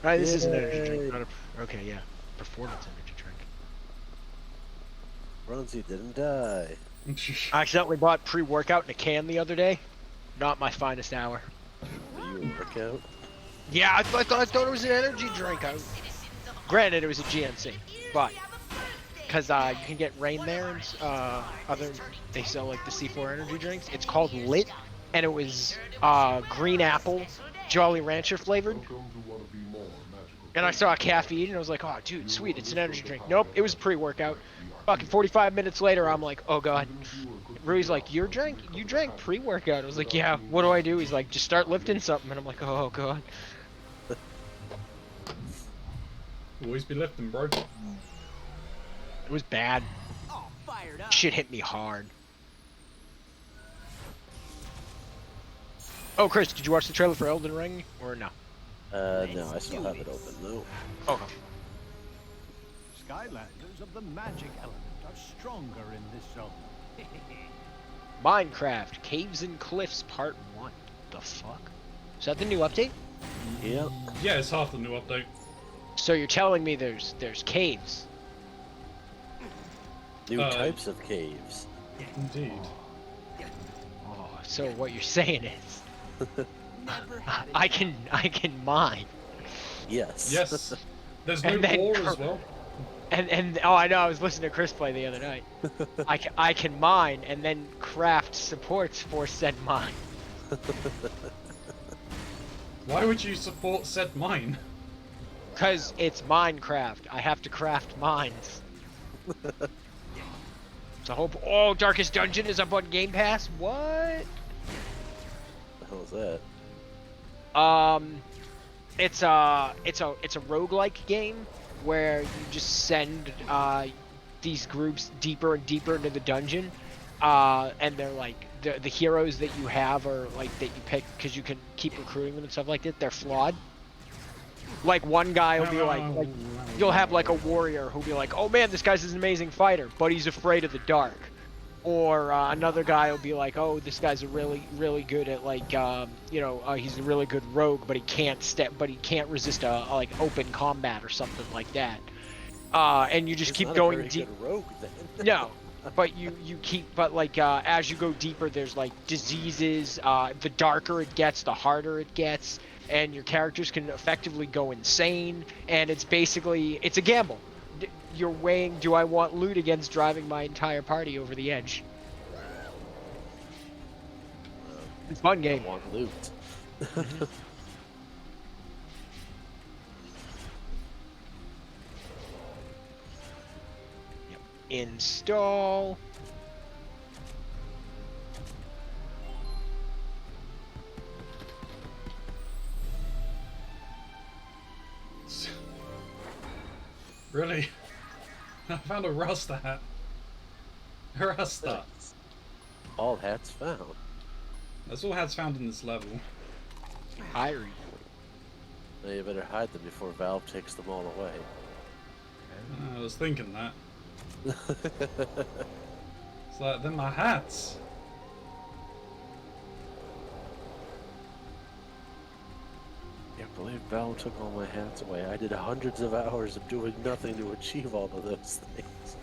Alright, this is an energy Yay. drink. Not a, okay, yeah. Performance energy drink. Rosie didn't die. I accidentally bought pre-workout in a can the other day. Not my finest hour. Are you a workout? Yeah, I thought it was an energy drink. Granted, it was a GNC, but because you can get Rain there and they sell like the C4 energy drinks. It's called Lit, and it was green apple, Jolly Rancher flavored. Welcome to what will be more magical. And I saw caffeine, and I was like, oh, dude, sweet, it's an energy drink. Nope, it was pre-workout. Fucking 45 minutes later, I'm like, oh god. Rui's like, you drank pre-workout? I was like, yeah, what do I do? He's like, just start lifting something. And I'm like, oh god. Always be lifting, bro. It was bad. All fired up. Shit hit me hard. Oh, Chris, did you watch the trailer for Elden Ring, or no? No, I still have it open, though. Okay. Skylanders of the magic element are stronger in this zone. Minecraft, Caves and Cliffs Part 1. The fuck? Is that the new update? Yep. Yeah, it's half the new update. So you're telling me there's caves? New types of caves. Indeed. Oh, so what you're saying is Never had it. I can mine. Yes. Yes. There's new And then ore as well. And oh, I know, I was listening to Chris play the other night. I can mine and then craft supports for said mine. Why would you support said mine? Cause it's Minecraft. I have to craft mines. So Darkest Dungeon is up on Game Pass. What? The hell is that? It's a roguelike game where you just send these groups deeper and deeper into the dungeon, and they're like the heroes that you have are like that you pick because you can keep recruiting them and stuff like that. They're flawed. Like one guy will be like you'll have like a warrior who'll be like, oh man, this guy's an amazing fighter, but he's afraid of the dark. Or another guy will be like, oh, this guy's a really good at like, he's a really good rogue, but he can't resist a like open combat or something like that. And you just keep going deep. Rogue, then. No, but as you go deeper, there's like diseases. The darker it gets, the harder it gets, and your characters can effectively go insane. And it's a gamble. You're weighing, do I want loot against driving my entire party over the edge? It's a fun I game. want loot. Install. Really? I found a Rasta hat. Rasta. All hats found. That's all hats found in this level. Irie. Now you better hide them before Valve takes them all away. I was thinking that. It's like, they're my hats. Can't believe Valve took all my hats away. I did hundreds of hours of doing nothing to achieve all of those things.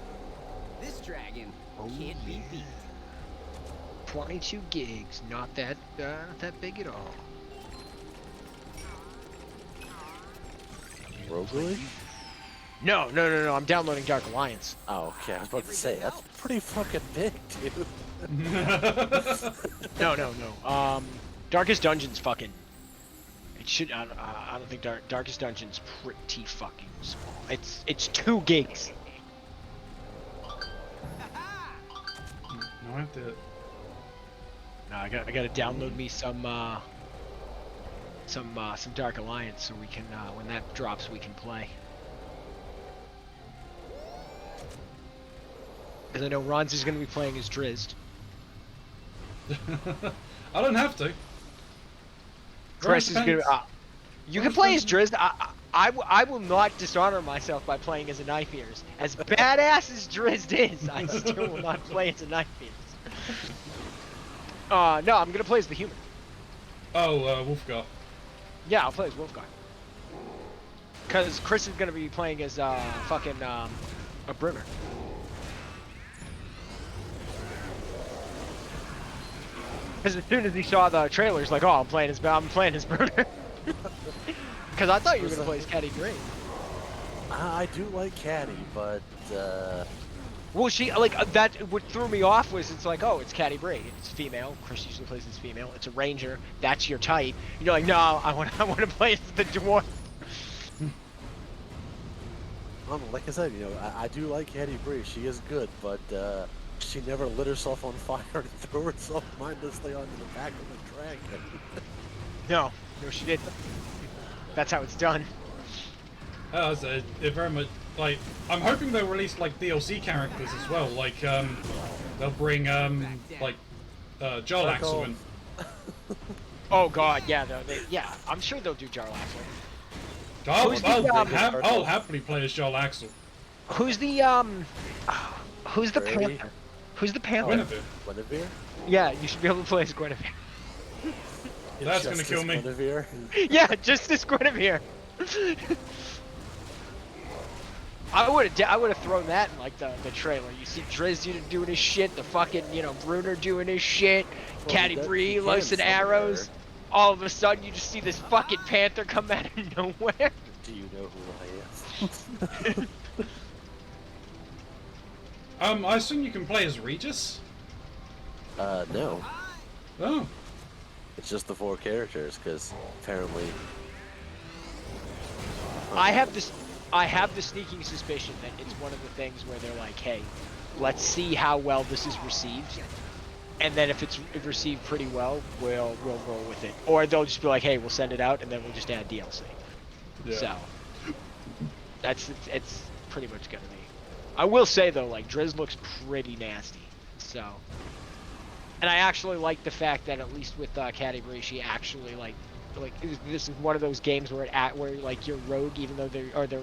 This dragon can't be beat. 22 gigs. Not that big at all. Rogue League? No. I'm downloading Dark Alliance. Oh, okay. I was about to say, that's pretty fucking big, dude. No. Darkest Dungeon's fucking. It should. I don't think Darkest Dungeon's pretty fucking small. It's 2 gigs. No, I have to. No, I gotta download me some Dark Alliance so we can when that drops we can play. Because I know Ron's is gonna be playing as Drizzt. I don't have to. Chris is gonna. You can play as Drizzt. I will not dishonor myself by playing as a Knife Ears. As badass as Drizzt is, I still will not play as a Knife Ears. No, I'm gonna play as the human. Oh, Wolfgar. Yeah, I'll play as Wolfgar. Cause Chris is gonna be playing as fucking a Brunner. Because as soon as he saw the trailer, he's like, "Oh, I'm playing as Brunner." Because I thought you were gonna play as Caddy Green. I do like Caddy, but Well, she that. What threw me off was it's like, oh, it's Caddy Bree. It's female. Chris usually plays as female. It's a ranger. That's your type. You're like, no, I want to play as the dwarf. like I said, I do like Caddy Bree. She is good, but she never lit herself on fire and threw herself mindlessly onto the back of the dragon. No, she didn't. That's how it's done. So it very much like I'm hoping they'll release like DLC characters as well. Like they'll bring Jarlaxle in. Oh God, yeah, I'm sure they'll do Jarlaxle. I'll happily play as Jarlaxle. Who's the panther? Who's the panther? Guinevere? Yeah, you should be able to play as Guinevere. That's gonna kill me. Guinevere? Yeah, just as Guinevere. I would have thrown that in like the trailer. You see Drizzt doing his shit, the fucking Brunner doing his shit, Caddy Bree loosing arrows. All of a sudden, you just see this fucking panther come out of nowhere. Do you know who I am? I assume you can play as Regis. No. Oh. It's just the 4 characters, because apparently. I have the sneaking suspicion that it's one of the things where they're like, hey, let's see how well this is received, and then if it's received pretty well, we'll roll with it. Or they'll just be like, hey, we'll send it out, and then we'll just add DLC. Yeah. So it's pretty much gonna be. I will say though, like Drizzt looks pretty nasty. So, and I actually like the fact that at least with Caddy Bree, she actually like this is one of those games where like your rogue, even though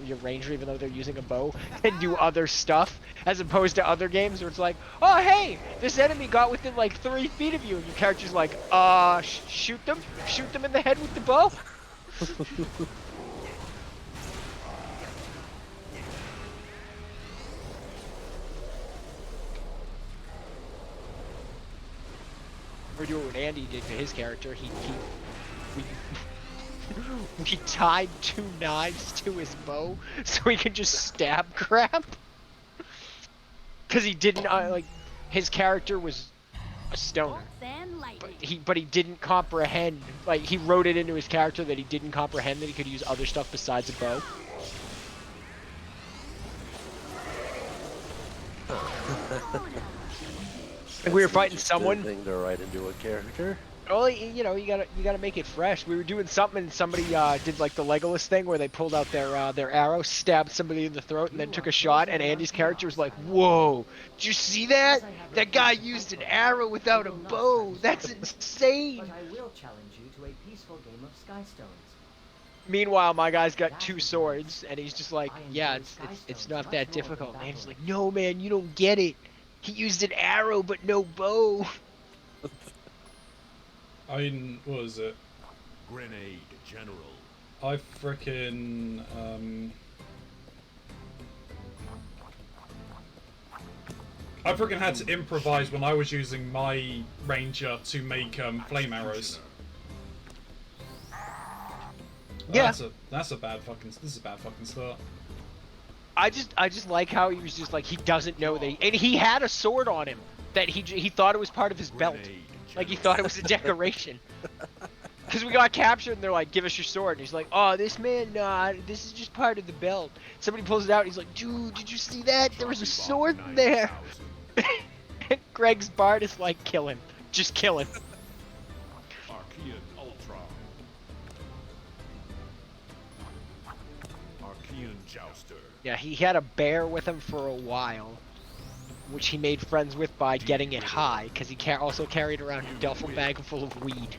your ranger, even though they're using a bow, can do other stuff, as opposed to other games where it's like, oh hey, this enemy got within like 3 feet of you, and your character's like, shoot them in the head with the bow. We're doing what Andy did to his character. We tied 2 knives to his bow so he could just stab crap. Because he didn't, his character was a stoner. Bolts and lightning. But he didn't comprehend. Like, he wrote it into his character that he didn't comprehend that he could use other stuff besides a bow. And we were fighting someone. Thing to write into a character. Well, you know, you gotta make it fresh. We were doing something, and somebody did like the Legolas thing where they pulled out their arrow, stabbed somebody in the throat, and then took a shot. And Andy's character was like, "Whoa, did you see that? That guy used an arrow without a bow. That's insane." But I will challenge you to a peaceful game of Skystones. Meanwhile, my guy's got 2 swords, and he's just like, "Yeah, it's not that difficult." And Andy's like, "No, man, you don't get it. He used an arrow, but no bow." I mean, what was it? Grenade, General. I frickin' had to improvise when I was using my ranger to make flame arrows. Yeah. That's a bad fucking. This is a bad fucking start. I just like how he was just like, he doesn't know that and he had a sword on him that he thought it was part of his belt. Like, he thought it was a decoration. Because we got captured and they're like, "Give us your sword." And he's like, "Oh, this man, nah, this is just part of the belt." Somebody pulls it out and he's like, "Dude, did you see that? There was a sword in there." And Greg's Bard is like, "Kill him. Just kill him." Archean Ultra. Archean Jouster. Yeah, he had a bear with him for a while, which he made friends with by getting it high, because he also carried around a duffel bag full of weed.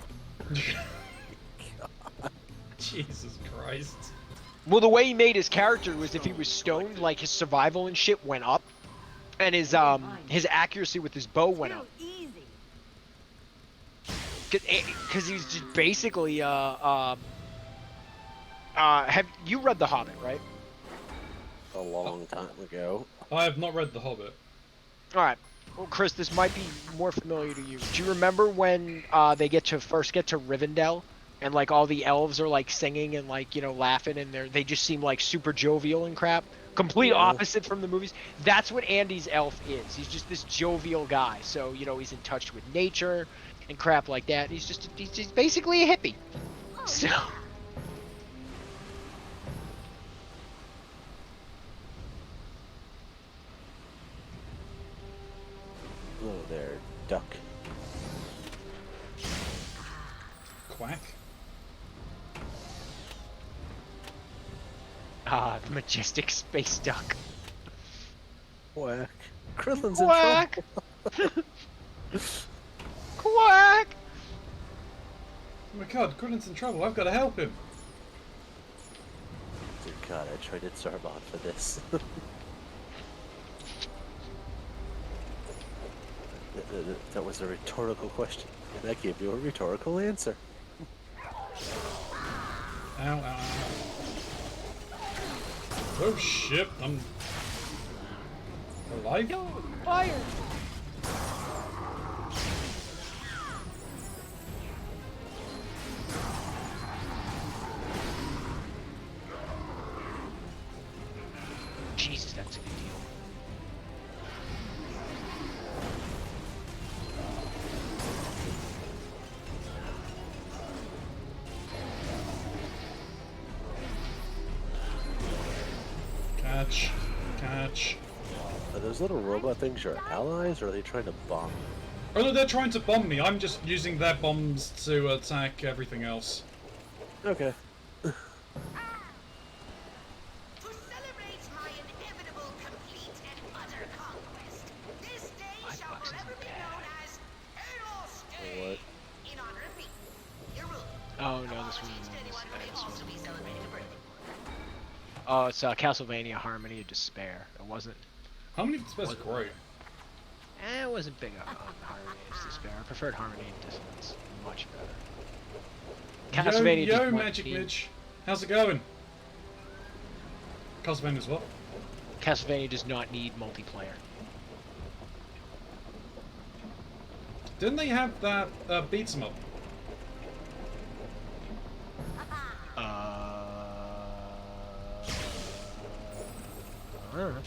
Jesus Christ. Well, the way he made his character was if he was stoned, like, his survival and shit went up, and his accuracy with his bow went up. Easy. Because he's just basically, have you read The Hobbit, right? A long time ago. I have not read The Hobbit. Alright. Well, Chris, this might be more familiar to you. Do you remember when they first get to Rivendell, and like all the elves are like singing and like, you know, laughing, and they just seem like super jovial and crap? Complete opposite from the movies. That's what Andy's elf is. He's just this jovial guy. So, you know, he's in touch with nature and crap like that. He's just basically a hippie. So. Hello there, duck. Quack. Ah, the majestic space duck. Quack. Krillin's Quack. in trouble. Quack! Oh my god, Grillin's in trouble. I've got to help him. Dear God, I traded Sarbon for this. That was a rhetorical question, and I gave you a rhetorical answer. Ow, ow, ow. Oh shit, I'm alive? Yo, fire! Jesus, that's a good deal. Catch. Catch. Are those little robot things your allies, or are they trying to bomb you? Oh no, they're trying to bomb me. I'm just using their bombs to attack everything else. Okay. To celebrate my inevitable, complete, and utter conquest, this day shall forever be known as Chaos Day. What? In honor of me, your rule. Oh no, this one. To anyone who may also be celebrating a birthday. Oh, it's Castlevania Harmony of Despair. It wasn't. How many Despair's great? It wasn't big on Harmony of Despair. I preferred Harmony and Dissonance much better. Castlevania Yo, just won Magic the- Midge. How's it going? Castlevania's what? Castlevania does not need multiplayer. Didn't they have that beats 'em up? I don't know.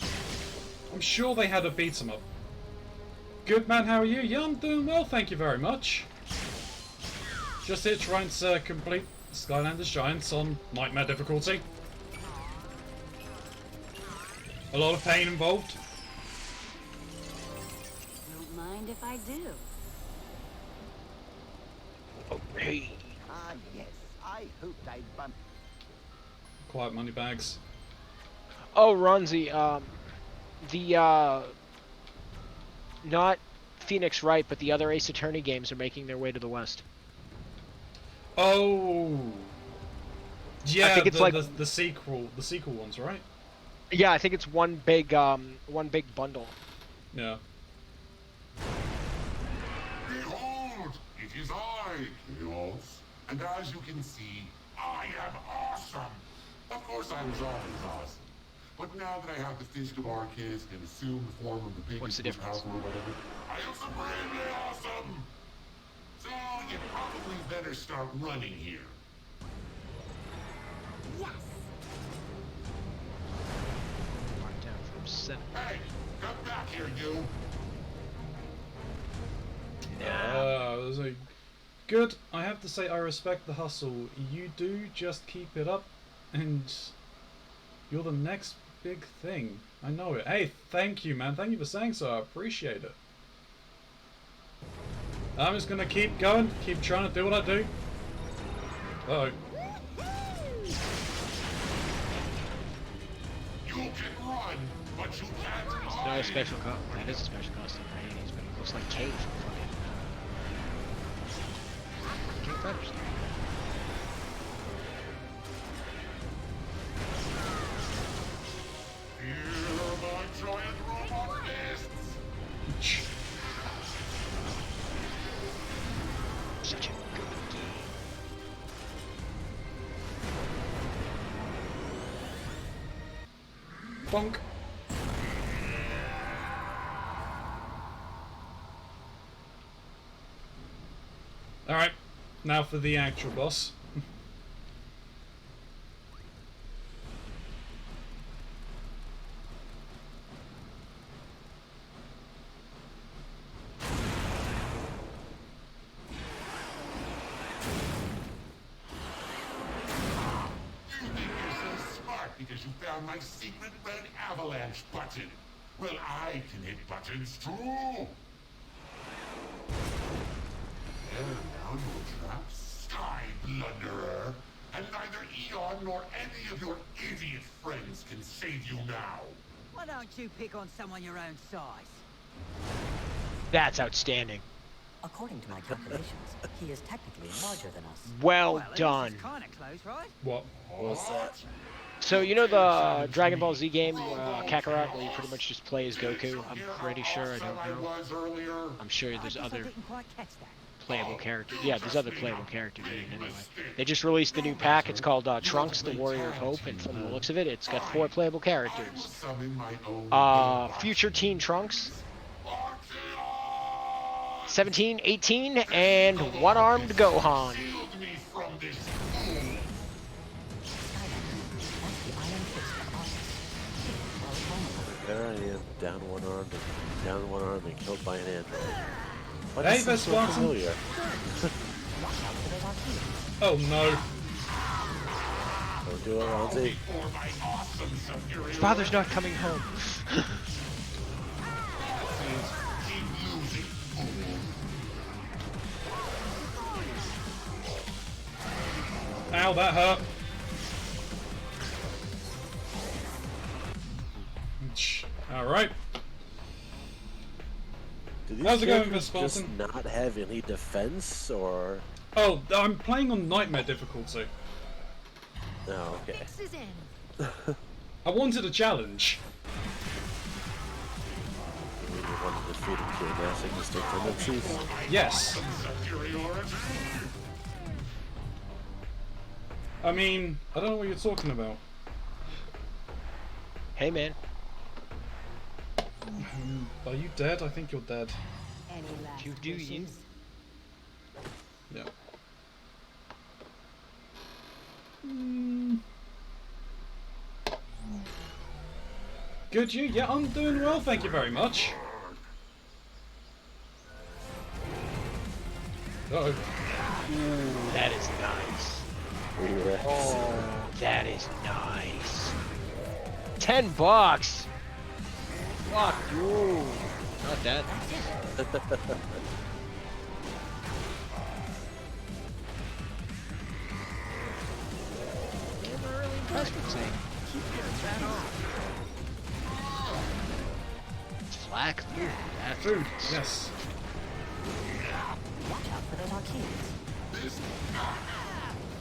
I'm sure they had a beats 'em up. Good man, how are you? Yeah, I'm doing well, thank you very much. Just here trying to complete Skylanders Giants on Nightmare difficulty. A lot of pain involved. Don't mind if I do. Oh, hey. Ah, yes. I hoped I'd bump. Quiet money bags. Oh, Ronzi, not Phoenix Wright, but the other Ace Attorney games are making their way to the West. Oh, yeah. I think it's like the sequel ones, right? Yeah, I think it's one big bundle. Yeah. Behold, it is I, Chaos. And as you can see, I am awesome. Of course I was always awesome. But now that I have the Fist of Arceus and assume the form of the biggest What's the difference? power or whatever, I am supremely awesome! So you probably better start running here. Yes. Marked down from 7. Hey, come back here, you! There's a good. I have to say, I respect the hustle. You do just keep it up, and you're the next big thing. I know it. Hey, thank you, man. Thank you for saying so. I appreciate it. I'm just gonna keep going, keep trying to do what I do. Uh-oh. You can run, but you can't It's hide. not a special costume. That is a special costume for Hades, but it looks like Cave from fucking King Fighters. Here, my giant robot fists! Such a good game. Bonk. Alright, now for the actual boss. Because you found my secret red avalanche button. Well, I can hit buttons too. And now you're trapped, Sky Blunderer. And neither Eon nor any of your idiot friends can save you now. Why don't you pick on someone your own size? That's outstanding. According to my calculations, he is technically larger than us. Well at least done. it's kind of close, right? What? What's that? So you know the Dragon Ball Z game, Kakarot, where you pretty much just play as Goku? I'm pretty sure, I don't know. I'm sure there's I guess I other didn't quite catch that. playable characters. Yeah, there's other playable characters in it anyway. They just released the new pack. It's called Trunks, the Warrior of Hope, and from the looks of it, it's got 4 playable characters. Future Teen Trunks, 17, 18, and one-armed Gohan. Shield me from this fool. There I am, down one arm and killed by an ant. Why Hey, does this Best so Watson. familiar? Oh no. Don't do it, Ronzi. For my awesome superior. Father's not coming home. Keep losing, fool. Ow, that hurt. Alright. Do these How's it going, characters Miss just Spartan? not have any defense, or... Oh, I'm playing on Nightmare difficulty. No, okay. Fix is in. I wanted a challenge. You mean you want to defeat him to your masochistic tendencies? Yes. Superiority. I mean, I don't know what you're talking about. Hey, man. Are you dead? I think you're dead. Any last You do you. wishes? Yeah. Good, you? Yeah, I'm doing well, thank you very much. Uh-oh. Ooh, that is nice. Rerex. Oh, that is nice. $10. Fuck you. Not that. I'm not really impressed with saying. Keep getting that off. Flak food. That's Food, yes. Watch out for those arcades.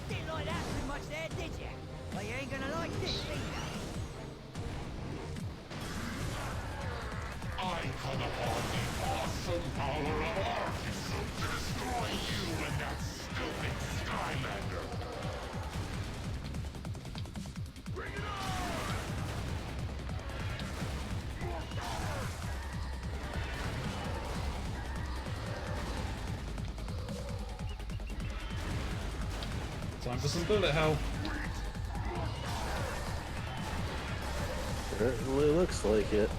Didn't like that too much there, did you? Well, you ain't gonna like this either. I come upon the awesome power of Artisan to destroy you and that stupid Skylander. Bring it on! Time for some bullet hell. Certainly looks like it.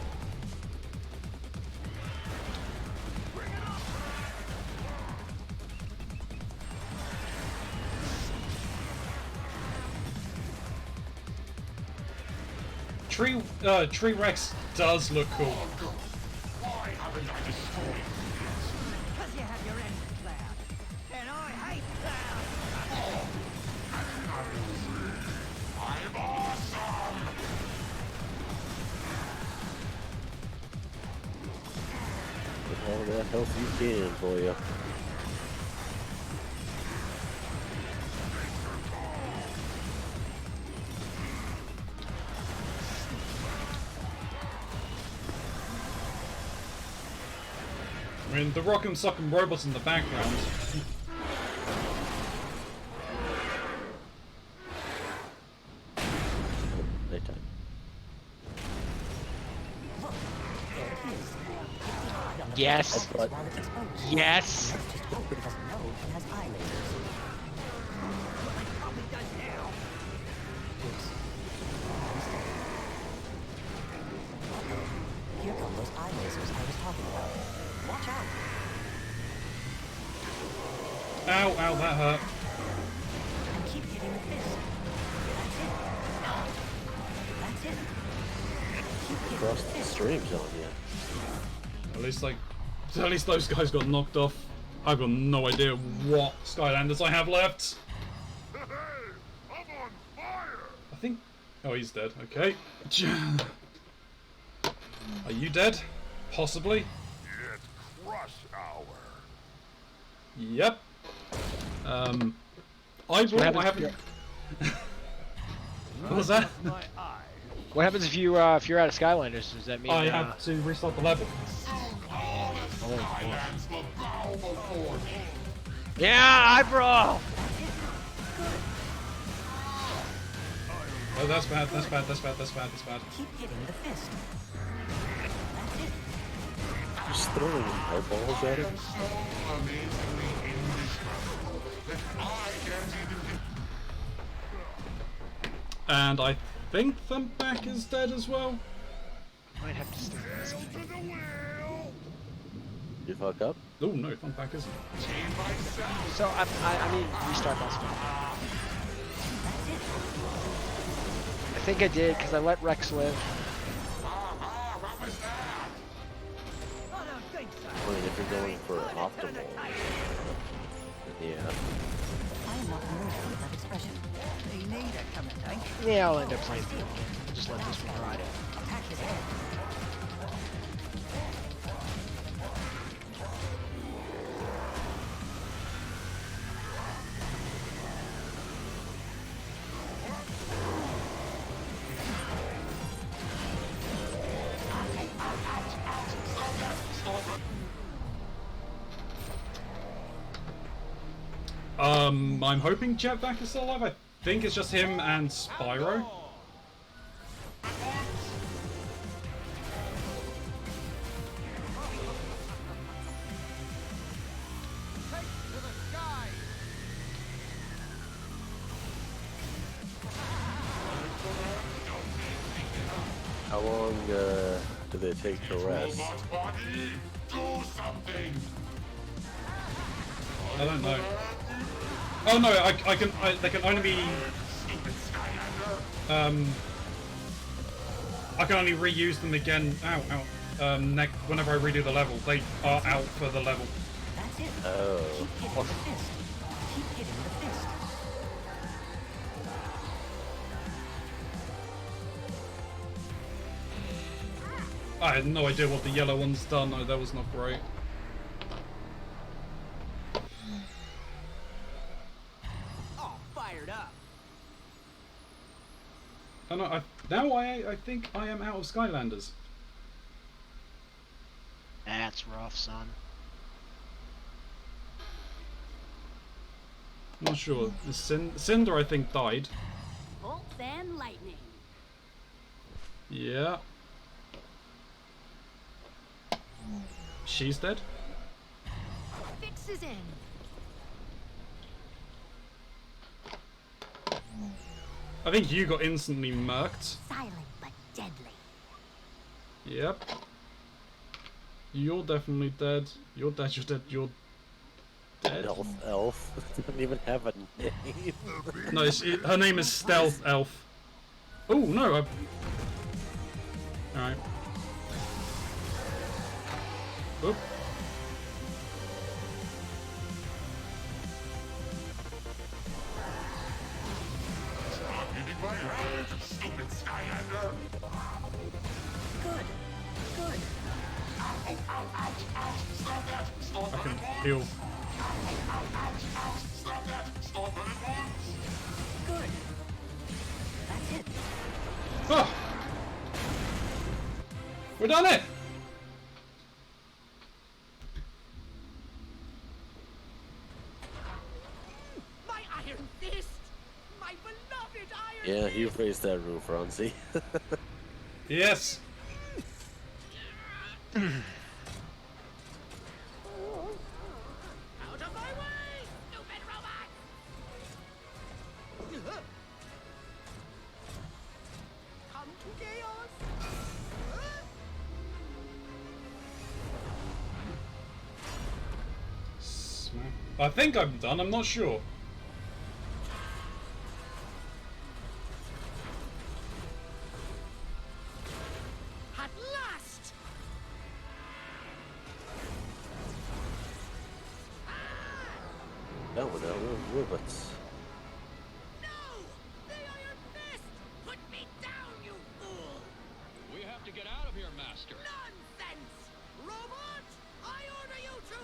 Tree Rex does look cool. Why haven't I destroyed you yet? Because you have your enemy, Cloud. And I hate Cloud. I'm awesome! With all that health you can for you. I mean, the rock'em sock'em robots in the background. Nighttime. yes. But While it's exposed, Yes. just hope it doesn't know it has eye lasers. Probably does now. Here come those eye lasers I was talking about. Watch out! Ow, ow, that hurt. And keep hitting the fist. That's it. Keep hitting across the the fist. streams on you. At least those guys got knocked off. I've got no idea what Skylanders I have left. Hey, I'm on fire! I think... Oh, he's dead. Okay. Are you dead? Possibly. It's crush hour. Yep. I will. I haven't... What was that? My eye. What happens if you're out of Skylanders? Does that mean? I have to restart the level. Skylands will bow before me. Yeah, eyebrow. Oh, that's bad. That's bad. That's bad. That's bad. That's bad. Keep hitting the fist. That's it. Just throwing eyeballs at it. So amazingly indestructible that I can't even... And I think Thumpback is dead as well. Might have to stay. Hail to the wheel! You fuck up? Oh no, Thumpback isn't. Chain myself! So I mean, restart that spell. I think I did because I let Rex live. What was that? I don't think so. I mean, if you're going for optimal. Yeah. I am not familiar with that expression. Me neither, come to think. Yeah, I'll end up playing through it. Just let this one ride it. Attack his head. I'm hoping Jetpack is still alive. I think it's just him and Spyro. How long do they take to rest? Robot body, do something! I don't know. Oh no, they can only be. I can only reuse them again. Ow, ow. Whenever I redo the level, they are out for the level. That's it. Oh. Keep hitting the fist. Keep hitting the fist. I had no idea what the yellow one's done. No, that was not great. All fired up. And I think I am out of Skylanders. That's rough, son. Not sure. Cinder, I think, died. Bolt and lightning. Yeah. She's dead. Fix is in. I think you got instantly murked. Silent but deadly. Yep. You're definitely dead. You're dead. You're dead. You're dead. Elf doesn't even have a name. No, her name is Stealth Elf. Oh no! All right. Oop. Stop hitting my head, stupid Skylander! Good. Good. Ow, ow, ouch, ouch! Stop that! Stop I that can at once! heal. Ow, ouch, ouch! Stop that! Stop that at once! Good. That's it. Oh. We done it! My iron fist! My beloved iron Yeah, you've raised that roof, Ronzi. Yes. Out of my way, stupid robot! Come to chaos! Smack. I think I'm done. I'm not sure. At last! No, robots. No! The iron fist! Put me down, you fool! We have to get out of here, Master. Nonsense! Robot! I order you to!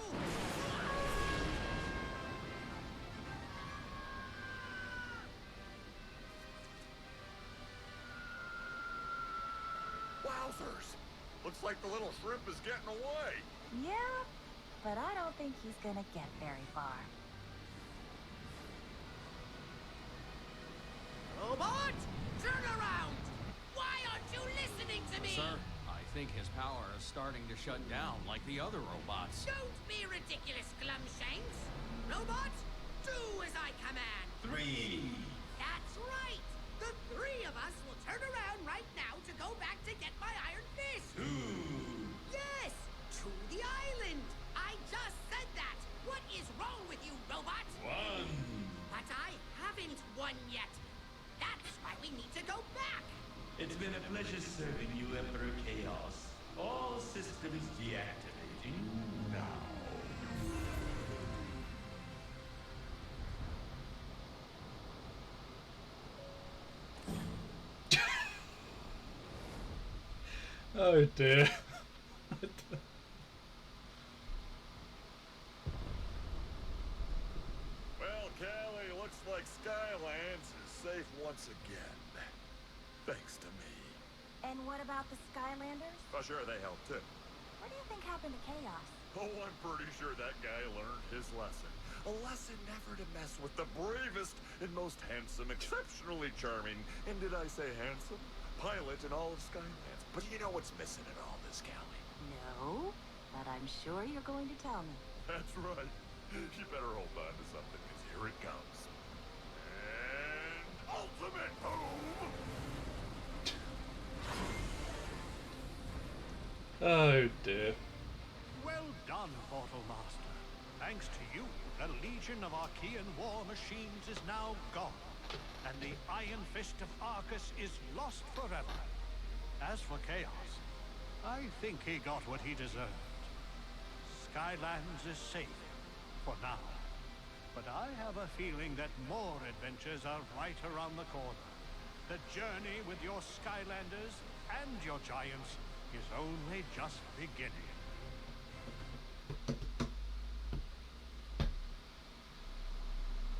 Wowzers! Looks like the little shrimp is getting away. Yeah, but I don't think he's gonna get very far. Robot! Turn around! Why aren't you listening to me? Sir, I think his power is starting to shut down like the other robots. Don't be ridiculous, Glumshanks! Robot, do as I command! 3. That's right! The 3 of us will turn around right now to go back to get my iron fist! 2. Yes! To the island! I just said that! What is wrong with you, robot? 1. But I haven't won yet! That's why we need to go back! It's been a pleasure serving you, Emperor Chaos. All systems deactivating now. Oh dear. Well, Callie, looks like Skylands is safe once again. Thanks to me. And what about the Skylanders? Oh, sure, they helped too. What do you think happened to Chaos? Oh, I'm pretty sure that guy learned his lesson. A lesson never to mess with the bravest and most handsome, exceptionally charming, and did I say handsome? Pilot in all of Skylands. But you know what's missing in all this, Callie? No, but I'm sure you're going to tell me. That's right. You better hold on to something, because here it comes. And ultimate boom! Oh dear. Well done, Portal Master. Thanks to you, the Legion of Archean war machines is now gone, and the Iron Fist of Arcus is lost forever. As for Chaos, I think he got what he deserved. Skylands is safe, for now. But I have a feeling that more adventures are right around the corner. The journey with your Skylanders and your giants is only just beginning.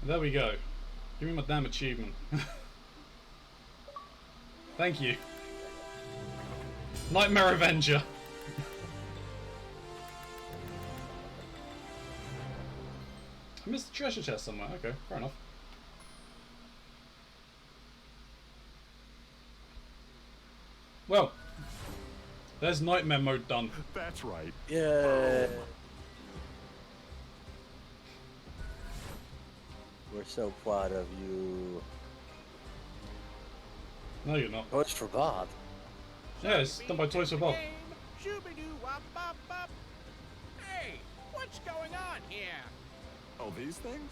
There we go. Give me my damn achievement. Thank you. Nightmare Avenger. I missed the treasure chest somewhere. Okay, fair enough. Well, there's Nightmare mode done. That's right. Yeah. We're so proud of you. No, you're not. Toys for Bob. Yeah, it's done by Toys for Bob. Hey, what's going on here? Oh, these things?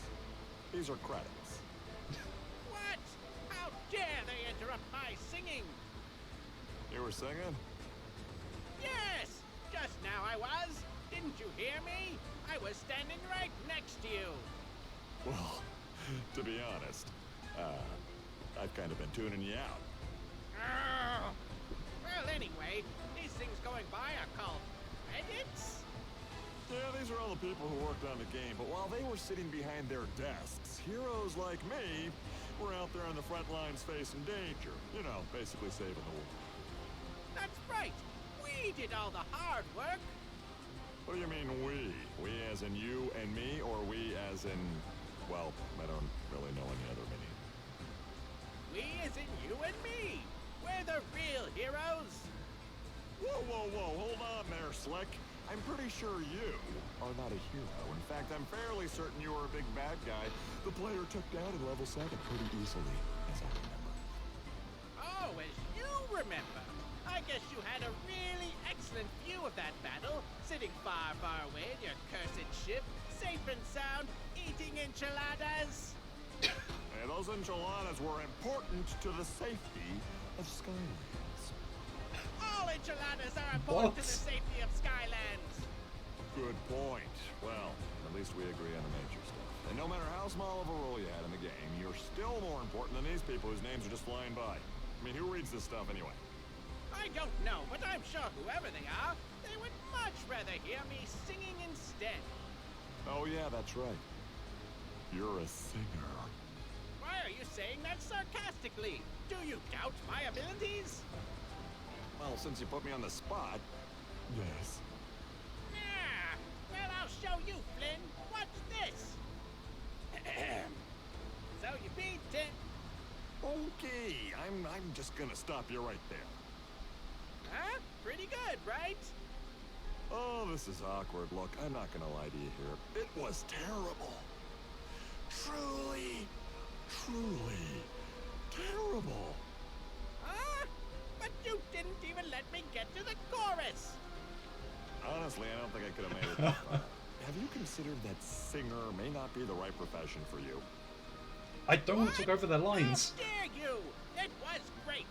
These are credits. What? How dare they interrupt my singing? You were singing? Yes! Just now I was. Didn't you hear me? I was standing right next to you. Well, to be honest, I've kind of been tuning you out. Oh. Well, anyway, these things going by are called credits. Yeah, these are all the people who worked on the game, but while they were sitting behind their desks, heroes like me were out there on the front lines facing danger. You know, basically saving the world. That's right. We did all the hard work. What do you mean we? We as in you and me, or we as in, well, I don't really know any other meaning. We as in you and me. We're the real heroes. Whoa, whoa, whoa, hold on there, Slick. I'm pretty sure you are not a hero. In fact, I'm fairly certain you were a big bad guy the player took down in level 7 pretty easily, as I remember. Oh, as you remember. I guess you had a really excellent view of that battle, sitting far, far away in your cursed ship, safe and sound, eating enchiladas. And those enchiladas were important to the safety of Skylanders. All enchiladas are important to the safety of Skylands. Good point. Well, at least we agree on the major stuff. And no matter how small of a role you had in the game, you're still more important than these people whose names are just flying by. I mean, who reads this stuff anyway? I don't know, but I'm sure whoever they are, they would much rather hear me singing instead. Oh yeah, that's right. You're a singer. Why are you saying that sarcastically? Do you doubt my abilities? Well, since you put me on the spot, yes. Nah, well, I'll show you, Flynn. Watch this. So you beat it. Okay, I'm just gonna stop you right there. Huh? Pretty good, right? Oh, this is awkward. Look, I'm not gonna lie to you here. It was terrible. Truly, truly terrible. Huh? But you didn't even let me get to the chorus. Honestly, I don't think I could have made it that far. Have you considered that singer may not be the right profession for you? I don't want to go over their lines. How dare you! It was great!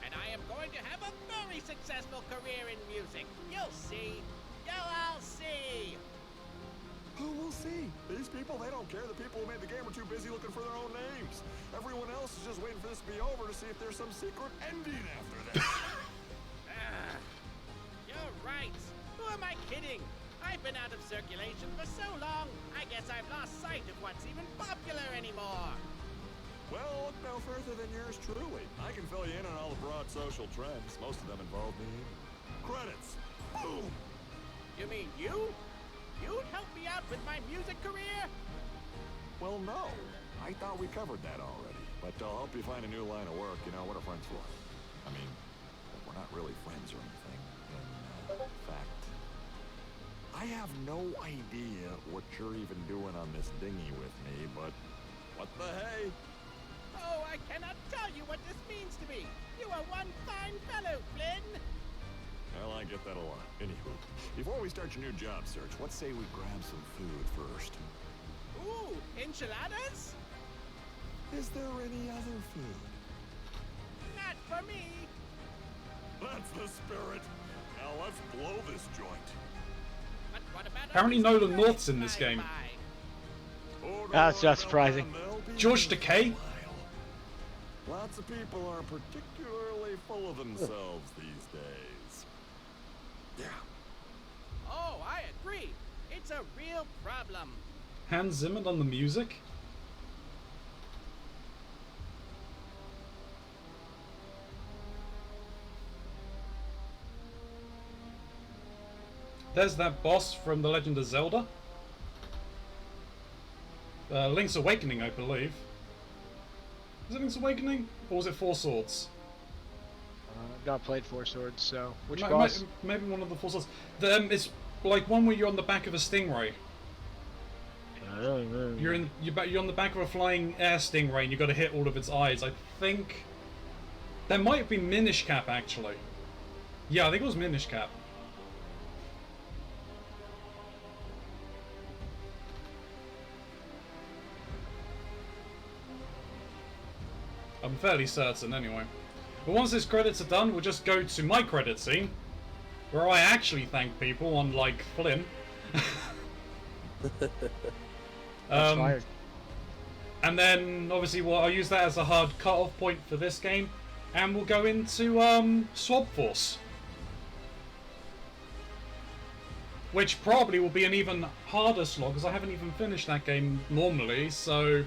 And I am going to have a very successful career in music. You'll see. You'll all see. Oh, we'll see. These people, they don't care. The people who made the game are too busy looking for their own names. Everyone else is just waiting for this to be over to see if there's some secret ending after this. You're right. Who am I kidding? I've been out of circulation for so long, I guess I've lost sight of what's even popular anymore. Well, look no further than yours truly. I can fill you in on all the broad social trends. Most of them involve me. Credits. Boom! You mean you? You'd help me out with my music career? Well, no. I thought we covered that already. But I'll help you find a new line of work. You know, what are friends for? I mean, we're not really friends or anything. In fact, I have no idea what you're even doing on this dinghy with me, but what the hey? Oh, I cannot tell you what this means to me. You are one fine fellow, Flynn. Well, I get that a lot. Anywho, before we start your new job search, what say we grab some food first? Ooh, enchiladas? Is there any other food? Not for me. That's the spirit. Now let's blow this joint. But what about Apparently Nolan North's in this game. Oh, That's not surprising. George Takei? Lots of people are particularly full of themselves these days. Yeah. Oh, I agree. It's a real problem. Hans Zimmer on the music? There's that boss from The Legend of Zelda. Link's Awakening, I believe. Is it Link's Awakening? Or was it Four Swords? I've not played Four Swords, so which boss? Maybe one of the Four Swords. It's like one where you're on the back of a stingray. You're on the back of a flying air stingray and you've got to hit all of its eyes. I think... There might be Minish Cap, actually. Yeah, I think it was Minish Cap. I'm fairly certain, anyway. But once his credits are done, we'll just go to my credit scene, where I actually thank people, unlike Flynn. Fired. And then, obviously, I'll use that as a hard cut-off point for this game, and we'll go into Swap Force. Which probably will be an even harder slog, because I haven't even finished that game normally, so...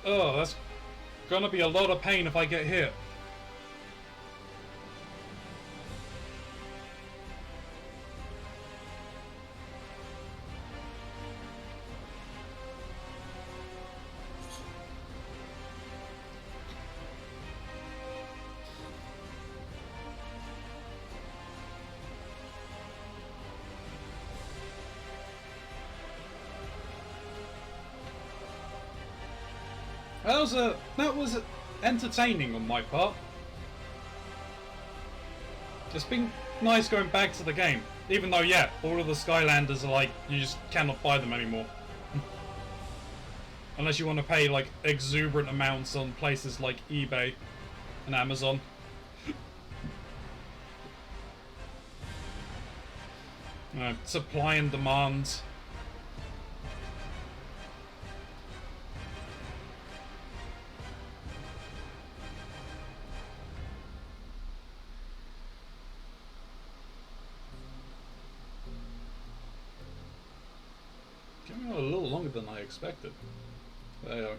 Oh, that's gonna be a lot of pain if I get hit. That was entertaining on my part. It's been nice going back to the game, even though, yeah, all of the Skylanders are like, you just cannot buy them anymore. Unless you want to pay like exuberant amounts on places like eBay and Amazon. Supply and demand. Coming out a little longer than I expected. A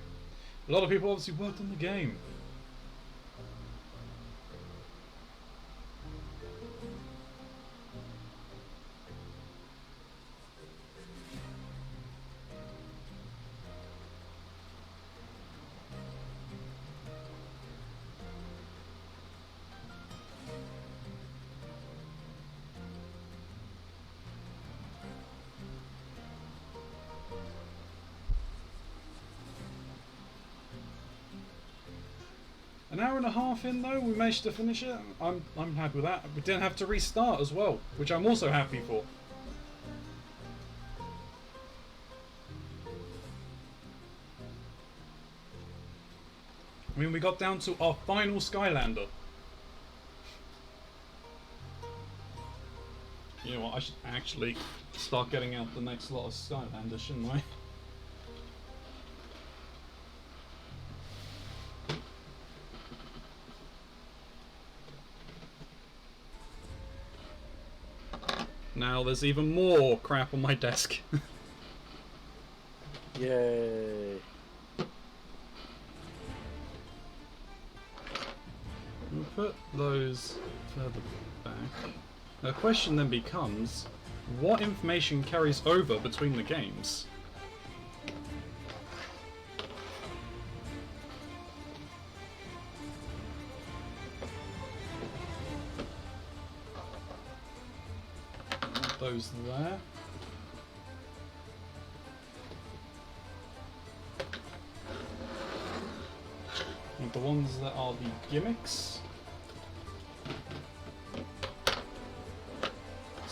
lot of people obviously worked on the game. An hour and a half in though, we managed to finish it. I'm happy with that. We didn't have to restart as well, which I'm also happy for. I mean, we got down to our final Skylander. You know what, I should actually start getting out the next lot of Skylanders, shouldn't I? Now there's even more crap on my desk. Yay. We'll put those further back. The question then becomes, what information carries over between the games? Those there. And the ones that are the gimmicks.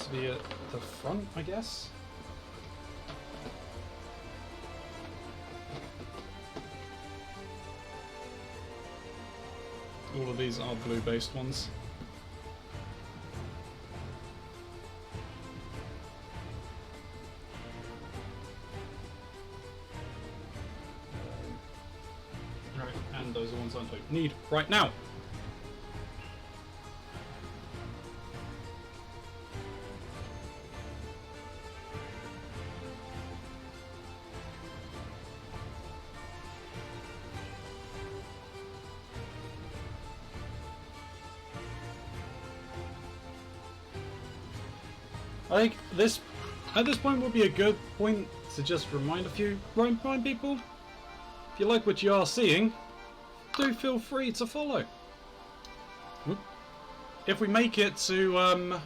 to be at the front, I guess. All of these are blue-based ones. Right, and those are ones I don't need right now. I think at this point would be a good point to just remind people. If you like what you are seeing, do feel free to follow. If we make it to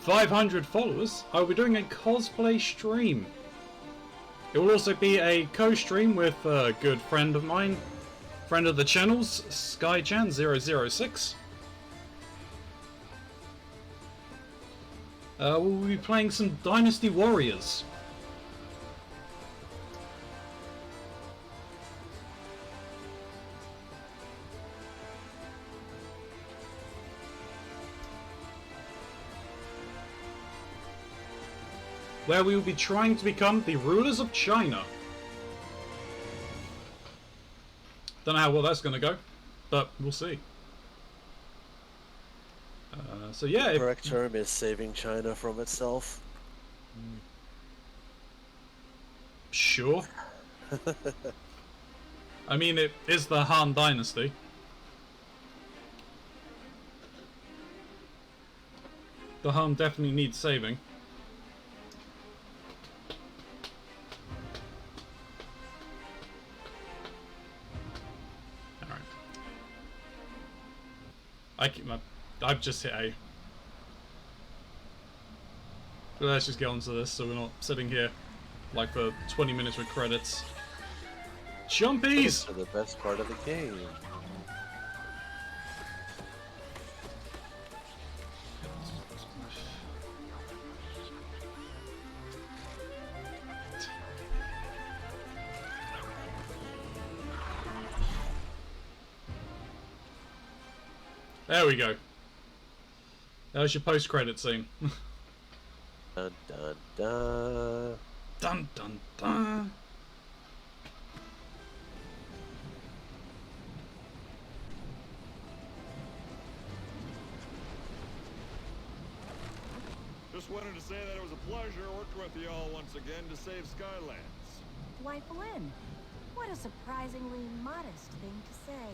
500 followers, I'll be doing a cosplay stream. It will also be a co-stream with a good friend of mine, friend of the channel's, SkyChan006. We'll be playing some Dynasty Warriors. Where we will be trying to become the rulers of China. Don't know how well that's going to go, but we'll see. So yeah, the correct term is saving China from itself. Sure. I mean, it is the Han Dynasty. The Han definitely needs saving. Alright. I've just hit A. But let's just get onto this so we're not sitting here like for 20 minutes with credits. Jumpies! Those are the best part of the game. There we go. That was your post-credit scene. Dun dun dun. Dun dun dun. Just wanted to say that it was a pleasure working with you all once again to save Skylands. Why, Flynn? What a surprisingly modest thing to say.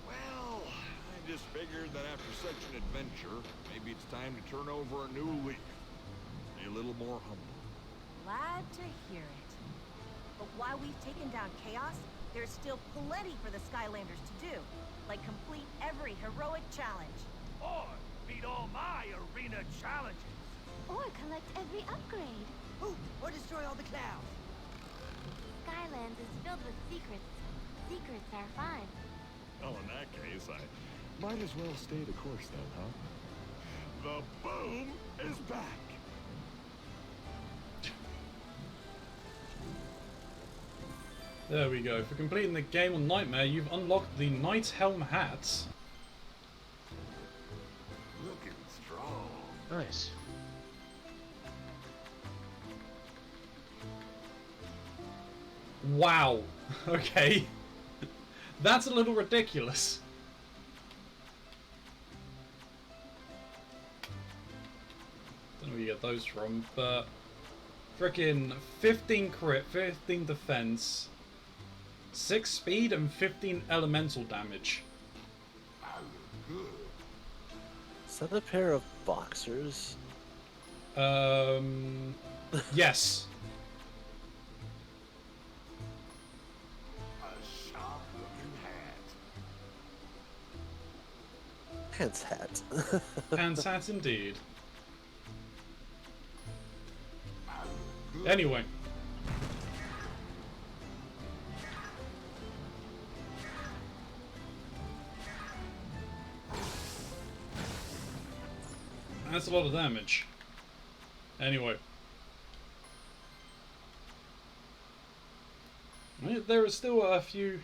Well, I just figured that after such an adventure, maybe it's time to turn over a new leaf. Be a little more humble. Glad to hear it. But while we've taken down Chaos, there's still plenty for the Skylanders to do. Like complete every heroic challenge. Or beat all my arena challenges. Or collect every upgrade. Ooh, or destroy all the clouds. Skylands is filled with secrets. Secrets are fun. Well, in that case, I might as well stay the course then, huh? The boom is back! There we go. For completing the game on Nightmare, you've unlocked the Knight's Helm hat. Looking strong. Nice. Wow. Okay. That's a little ridiculous. Don't know where you get those from, but frickin' 15 crit, 15 defense, 6 speed, and 15 elemental damage. Is that a pair of boxers? Yes. Pants hat. Pants hat indeed. Anyway. That's a lot of damage. Anyway. There are still a few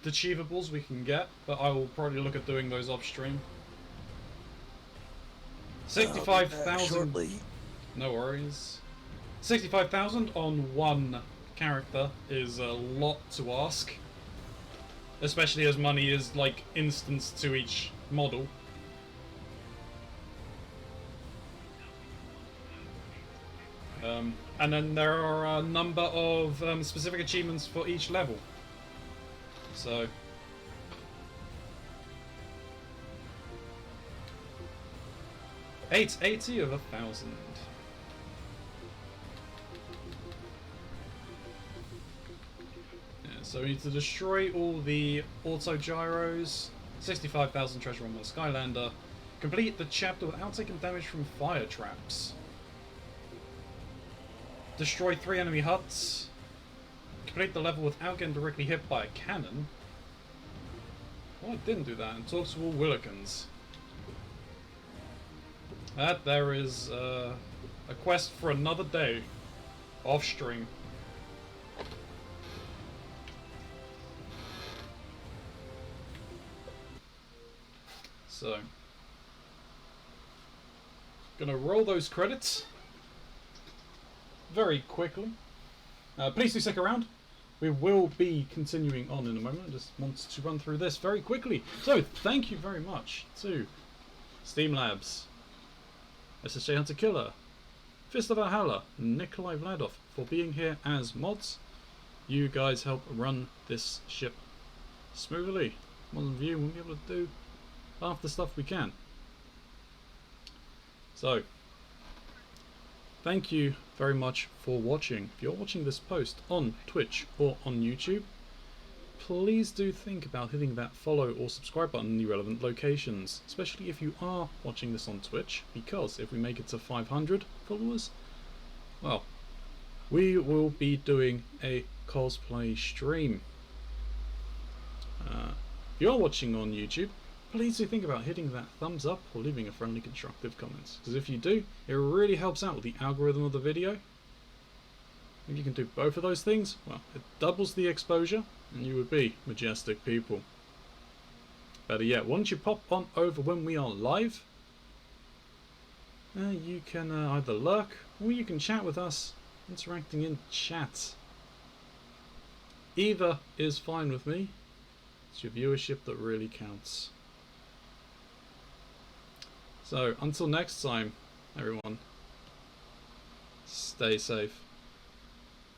achievables we can get, but I will probably look at doing those off stream. 65,000. No worries. 65,000 on one character is a lot to ask. Especially as money is like instanced to each model. And then there are a number of specific achievements for each level. So 880 of 1,000. Yeah, so we need to destroy all the auto gyros. 65,000 treasure on the Skylander. Complete the chapter without taking damage from fire traps. Destroy 3 enemy huts. Complete the level without getting directly hit by a cannon. Oh, I didn't do that. And talk to all Willikins. That there is a quest for another day. Off stream. So. Gonna roll those credits. Very quickly. Please do stick around. We will be continuing on in a moment. I just want to run through this very quickly. So, thank you very much to Steam Labs, SSJ Hunter Killer, Fist of Valhalla, Nikolai Vladov for being here as mods. You guys help run this ship smoothly. More than you won't be able to do half the stuff we can. So, thank you very much for watching. If you're watching this post on Twitch or on YouTube, please do think about hitting that follow or subscribe button in the relevant locations, especially if you are watching this on Twitch, because if we make it to 500 followers, well, we will be doing a cosplay stream. If you are watching on YouTube, please do think about hitting that thumbs up or leaving a friendly constructive comment, because if you do, it really helps out with the algorithm of the video. If you can do both of those things, well, it doubles the exposure and you would be majestic people. Better yet, once you pop on over when we are live, you can either lurk or you can chat with us, interacting in chat. Either is fine with me. It's your viewership that really counts. So, until next time, everyone, stay safe.